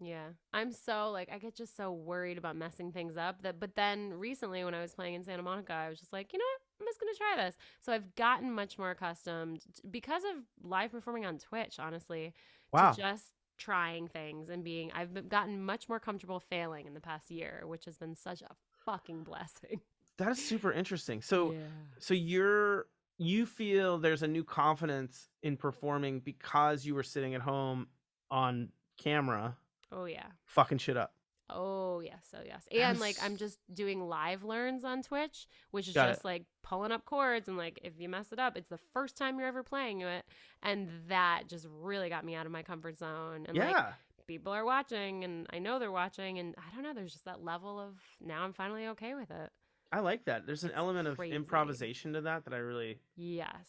Yeah. I'm so like I get just so worried about messing things up but then recently when I was playing in Santa Monica, I was just like, you know what? I'm just going to try this. So I've gotten much more accustomed because of live performing on Twitch, honestly, to
Wow.
just trying things and I've gotten much more comfortable failing in the past year, which has been such a fucking blessing.
That is super interesting. So
Yeah.
so you feel there's a new confidence in performing because you were sitting at home on camera
Oh yeah.
fucking shit up.
Oh yes, so yes. And like I'm just doing live learns on Twitch, which is just like pulling up chords and like if you mess it up, it's the first time you're ever playing it. And that just really got me out of my comfort zone. And like people are watching and I know they're watching and I don't know, there's just that level of now I'm finally okay with it.
I like that. There's an element
crazy.
of improvisation to that I really.
Yes.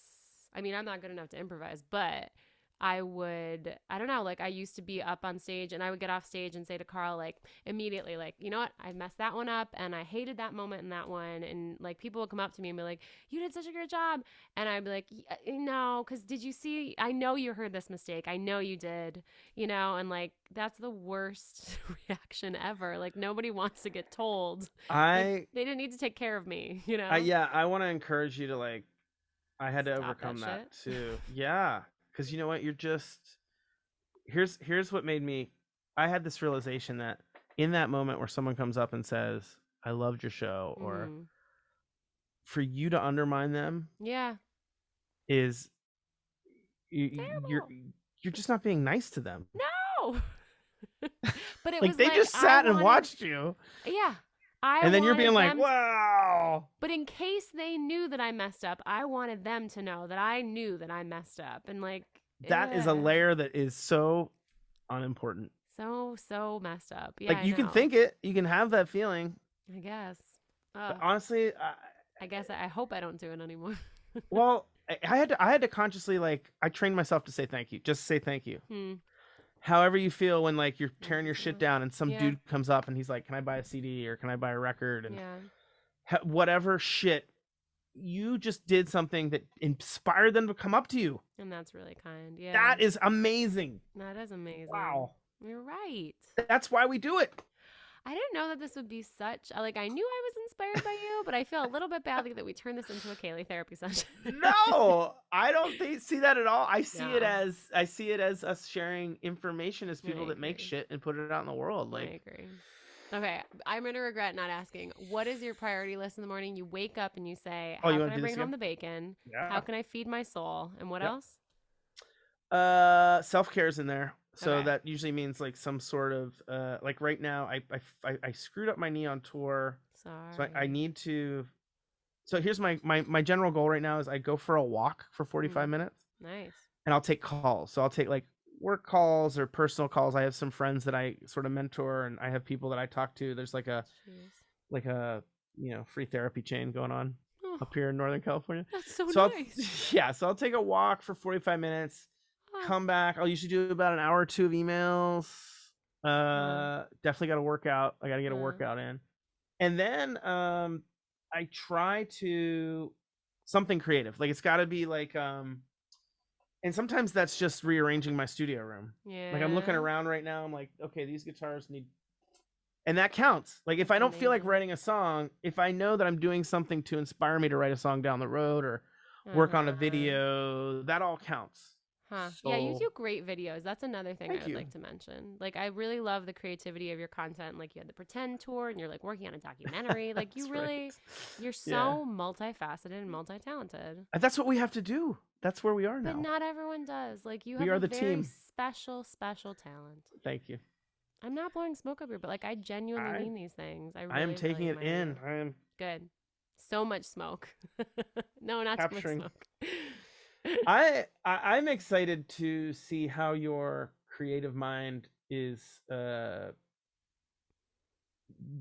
I mean, I'm not good enough to improvise, but I don't know, like I used to be up on stage and I would get off stage and say to Carl, like immediately, like, you know what? I messed that one up and I hated that moment in that one. And like people would come up to me and be like, you did such a great job. And I'd be like, no, because did you see? I know you heard this mistake. I know you did, and like that's the worst reaction ever. Like nobody wants to get told. They didn't need to take care of me,
Yeah, I want to encourage you to like, I had to
Stop
overcome that
shit.
too. Yeah. Because you know what, you're just here's what made me. I had this realization that in that moment where someone comes up and says, "I loved your show," or for you to undermine them, is you're just not being nice to them.
No, but it
like
was
they
like
just sat and watched you.
Yeah.
And then you're being like, wow.
But in case they knew that I messed up, I wanted them to know that I knew that I messed up. And like
that is a layer that is so unimportant.
So messed up. Yeah.
Like you can think it, you can have that feeling.
I guess.
But honestly,
I guess I hope I don't do it anymore.
Well, I had to consciously like I trained myself to say thank you. Just say thank you. However you feel when like you're tearing your shit down and some dude comes up and he's like, "Can I buy a CD or can I buy a record?" And whatever shit, you just did something that inspired them to come up to you.
And that's really kind. Yeah.
That is amazing.
That is amazing.
Wow.
You're right.
That's why we do it.
I didn't know that this would be such like I knew I was inspired by you, but I feel a little bit badly that we turned this into a Caley therapy session.
No, I don't see that at all. I see it as us sharing information as people that make shit and put it out in the world. Like
I agree. Okay, I'm gonna regret not asking. What is your priority list in the morning? You wake up and you say, "How can I bring home the bacon?
Yeah.
How can I feed my soul? And what else?"
Self-care is in there. So that usually means like some sort of like right now I screwed up my knee on tour.
Sorry.
So I need to. So here's my general goal right now is I go for a walk for 45 minutes.
Nice.
And I'll take calls. So I'll take like work calls or personal calls. I have some friends that I sort of mentor and I have people that I talk to. There's like a free therapy chain going on.
Oh,
up here in Northern California.
That's so
nice. So I'll take a walk for 45 minutes, come back. I'll usually do about an hour or two of emails. Definitely got to work out. I got to get a workout in. And then I try to something creative. Like it's got to be like and sometimes that's just rearranging my studio room.
Yeah.
Like I'm looking around right now. I'm like, okay, these guitars need, and that counts. Like if I don't feel like writing a song, if I know that I'm doing something to inspire me to write a song down the road or work on a video, that all counts.
So, yeah, you do great videos. That's another thing I would like to mention. Like, I really love the creativity of your content. Like, you had the Pretend tour, and you're like working on a documentary. Like, you really, you're so multifaceted and multi-talented.
That's what we have to do. That's where we are now.
But not everyone does. Like, you have a very special talent.
Thank you.
I'm not blowing smoke up here, but like, I genuinely mean these things. I
am taking it in. I am
good. So much smoke. No, not
capturing.
Too much smoke.
I'm excited to see how your creative mind is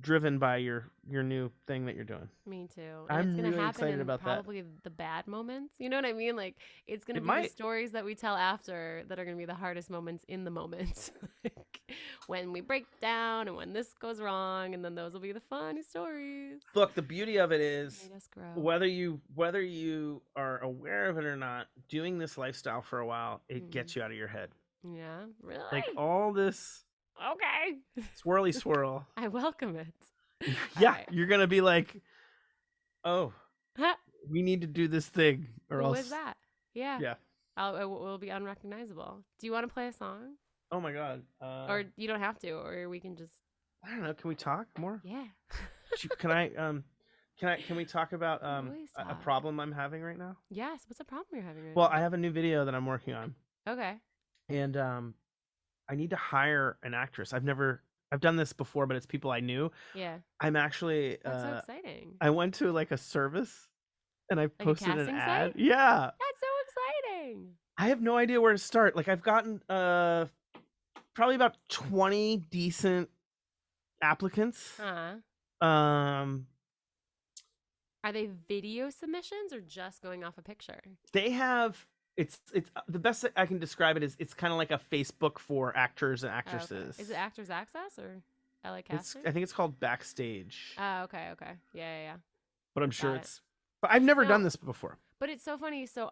driven by your new thing that you're doing.
Me too. And I'm really excited about probably the bad moments. You know what I mean? Like it's gonna be the stories that we tell after that are gonna be the hardest moments in the moment. Like when we break down and when this goes wrong, and then those will be the funny stories.
Look, the beauty of it is whether you are aware of it or not, doing this lifestyle for a while, it gets you out of your head.
Yeah, really.
Like all this.
Okay.
Swirly swirl.
I welcome it.
Yeah, right. You're gonna be like, oh, we need to do this thing, or else.
What is that? Yeah.
Yeah.
It will be unrecognizable. Do you want to play a song?
Oh my god.
Or you don't have to, or we can just.
I don't know. Can we talk more?
Yeah.
Can we talk about a problem I'm having right now?
Yes. What's the problem you're having right now?
Well, I have a new video that I'm working on.
Okay.
And I need to hire an actress. I've done this before, but it's people I knew.
Yeah.
I'm actually
that's so exciting.
I went to like a service and I posted an ad.
Site?
Yeah.
That's so exciting.
I have no idea where to start. Like I've gotten probably about 20 decent applicants.
Are they video submissions or just going off a picture?
They have it's the best I can describe it is it's kind of like a Facebook for actors and actresses.
Okay. Is it Actors Access or LA Casting?
I think it's called Backstage.
Oh, okay. Yeah.
But I'm sure but I've never done this before.
But it's so funny. So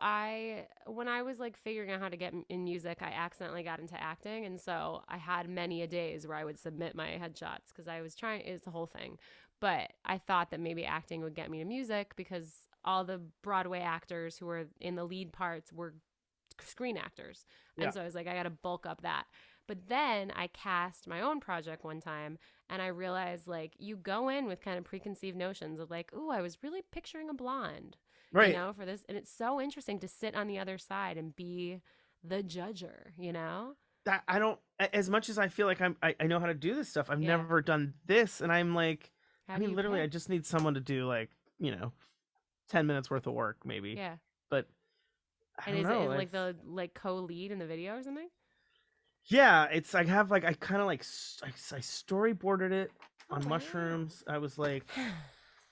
when I was like figuring out how to get in music, I accidentally got into acting. And so I had many a days where I would submit my headshots because I was trying, it's the whole thing. But I thought that maybe acting would get me to music because all the Broadway actors who were in the lead parts were screen actors. And so I was like, I got to bulk up that. But then I cast my own project one time and I realized like you go in with kind of preconceived notions of like, ooh, I was really picturing a blonde,
right?
You know, for this. And it's so interesting to sit on the other side and be the judger, you know?
That I don't, as much as I feel like I know how to do this stuff, I've never done this. And I'm like, literally, I just need someone to do like, 10 minutes worth of work maybe.
Yeah.
But I don't know.
Is it like the co-lead in the video or something?
Yeah, it's I kind of like I storyboarded it on mushrooms. I was like,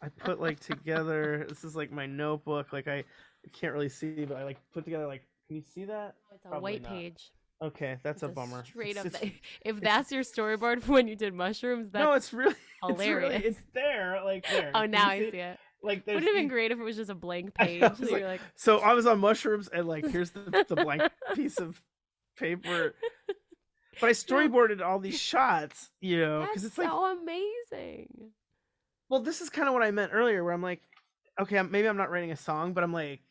I put like together. This is like my notebook. Like I can't really see, but I like put together like. Can you see that?
It's a white page.
Okay, that's a bummer.
Straight up. If that's your storyboard for when you did mushrooms, that's
it's really
hilarious.
It's there, like there.
Oh, now I see it.
Like,
would it have been great if it was just a blank page?
So I was on mushrooms, and like here's the blank piece of paper. But I storyboarded all these shots, because it's like
so amazing.
Well, this is kind of what I meant earlier, where I'm like, okay, maybe I'm not writing a song, but I'm like.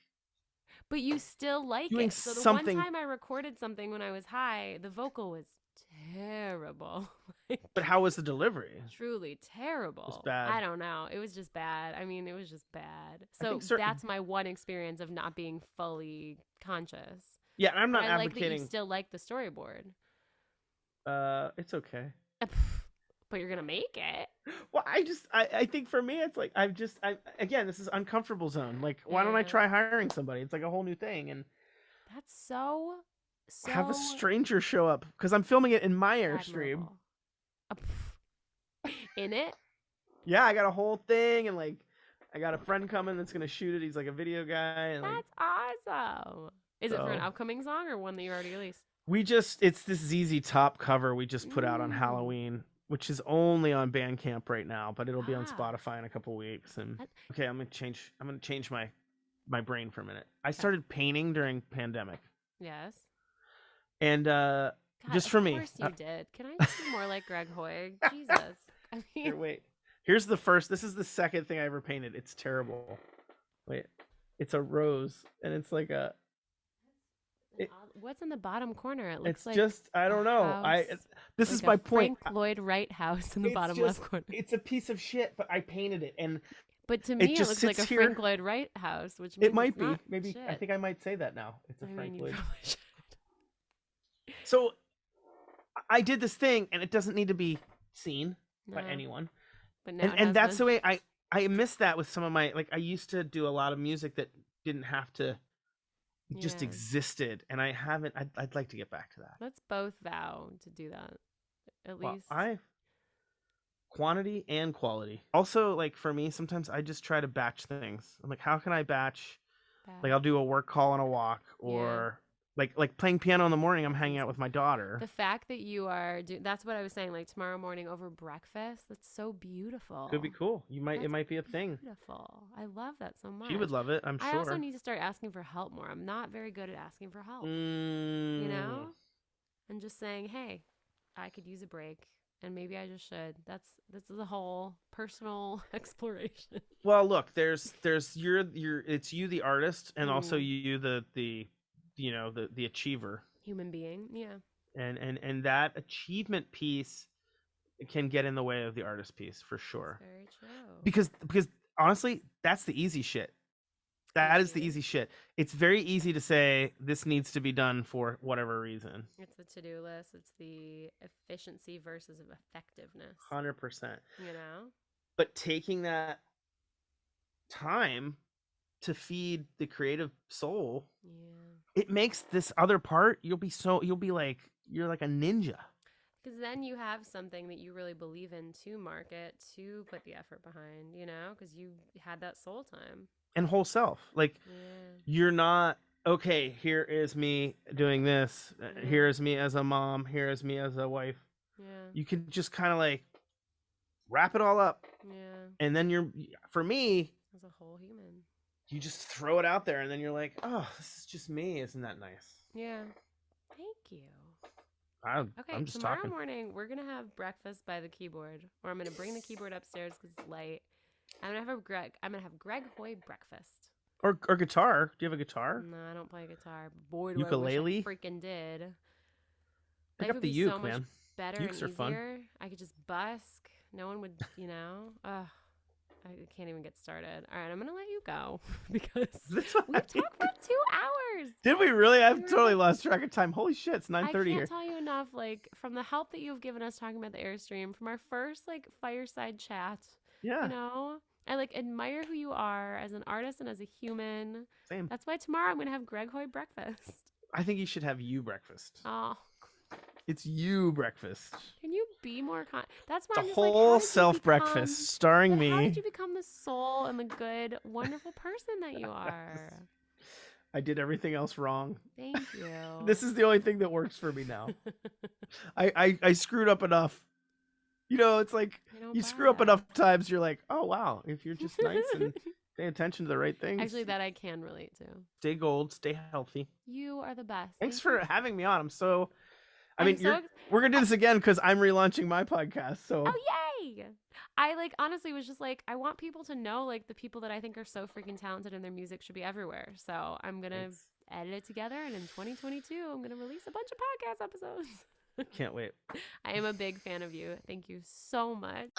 But you still like it. So the one time I recorded something when I was high, the vocal was terrible.
But how was the delivery?
Truly terrible.
It was bad.
I don't know. It was just bad. I mean, it was just bad. So that's my one experience of not being fully conscious.
Yeah, I'm not advocating.
I like that you still like the storyboard.
It's okay.
But you're gonna make it.
Well, I think for me it's like again, this is uncomfortable zone. Like, why don't I try hiring somebody? It's like a whole new thing, and
that's so
have a stranger show up because I'm filming it in my Airstream.
In it?
Yeah, I got a whole thing, and like I got a friend coming that's gonna shoot it. He's like a video guy. And
That's awesome. Is it for an upcoming song or one that you already released?
It's this ZZ Top cover we just put out on Halloween, which is only on Bandcamp right now, but it'll be on Spotify in a couple weeks. And okay, I'm gonna change my brain for a minute. I started painting during pandemic.
Yes.
And
God,
just for me.
Of course you did. Can I be more like Greg Hoy? Jesus. I mean,
here, wait. Here's the first. This is the second thing I ever painted. It's terrible. Wait. It's a rose, and it's like a.
What's in the bottom corner? It looks like
just I don't know. This is my point.
Frank Lloyd Wright house in the bottom left corner.
It's a piece of shit, but I painted it, and
but to me it looks like a Frank Lloyd Wright house, which means
it might be. Maybe
shit.
I think I might say that now. It's a Frank Lloyd.
Should.
So I did this thing, and it doesn't need to be seen by anyone.
But now
and that's the way I miss that with some of my I used to do a lot of music that didn't have to. It just existed, and I haven't. I'd like to get back to that.
Let's both vow to do that, at least.
Quantity and quality. Also, for me, sometimes I just try to batch things. I'm like, how can I batch? I'll do a work call on a walk, or like playing piano in the morning. I'm hanging out with my daughter.
The fact that you are that's what I was saying. Like tomorrow morning over breakfast. That's so beautiful.
Could be cool. It might be a thing.
Beautiful. I love that so much.
She would love it. I'm sure.
I also need to start asking for help more. I'm not very good at asking for help. And just saying, hey, I could use a break, and maybe I just should. This is a whole personal exploration.
Well, look, there's it's you the artist, and also you the achiever,
human being.
And that achievement piece can get in the way of the artist piece for sure.
That's very true.
Because honestly, that's the easy shit. That is the easy shit. It's very easy to say this needs to be done for whatever reason.
It's the to-do list. It's the efficiency versus effectiveness.
100%.
But
taking that time to feed the creative soul, it makes this other part, you're like a ninja.
Because then you have something that you really believe in to market, to put the effort behind, because you had that soul time.
And whole self. You're not, okay, here is me doing this. Here is me as a mom. Here is me as a wife. You can just kind of wrap it all up. And then for me,
as a whole human,
you just throw it out there, and then you're like, oh, this is just me. Isn't that nice?
Yeah. Thank you.
I'm just
tomorrow
talking.
Morning, we're going to have breakfast by the keyboard, or I'm going to bring the keyboard upstairs because it's light. I'm going to have Greg Hoy breakfast.
Or guitar. Do you have a guitar?
No, I don't play guitar. Boy, do
ukulele?
I wish I freaking did.
Pick up the uke, so man.
Better
Ukes
and
are fun.
I could just busk. No one would, Ugh. I can't even get started. All right, I'm going to let you go because we talked for 2 hours.
Did we really? I've totally lost track of time. Holy shit, it's 9:30 here.
I can't tell you enough, from the help that you've given us talking about the Airstream, from our first, fireside chat.
Yeah.
I admire who you are as an artist and as a human.
Same.
That's why tomorrow I'm going to have Greg Hoy breakfast.
I think you should have you breakfast.
Oh.
It's you breakfast.
Can you be more That's why
it's a whole self breakfast starring me.
How did you become the soul and the good, wonderful person that you are?
I did everything else wrong.
Thank you.
This is the only thing that works for me now. I screwed up enough. It's like you screw up enough times, you're like, oh, wow, if you're just nice and pay attention to the right things.
Actually, that I can relate to.
Stay gold, stay healthy.
You are the best.
Thanks for having me on. We're going to do this again because I'm relaunching my podcast. So.
Oh, yay. I honestly was just I want people to know the people that I think are so freaking talented and their music should be everywhere. So I'm going to edit it together. And in 2022, I'm going to release a bunch of podcast episodes.
Can't wait.
I am a big fan of you. Thank you so much.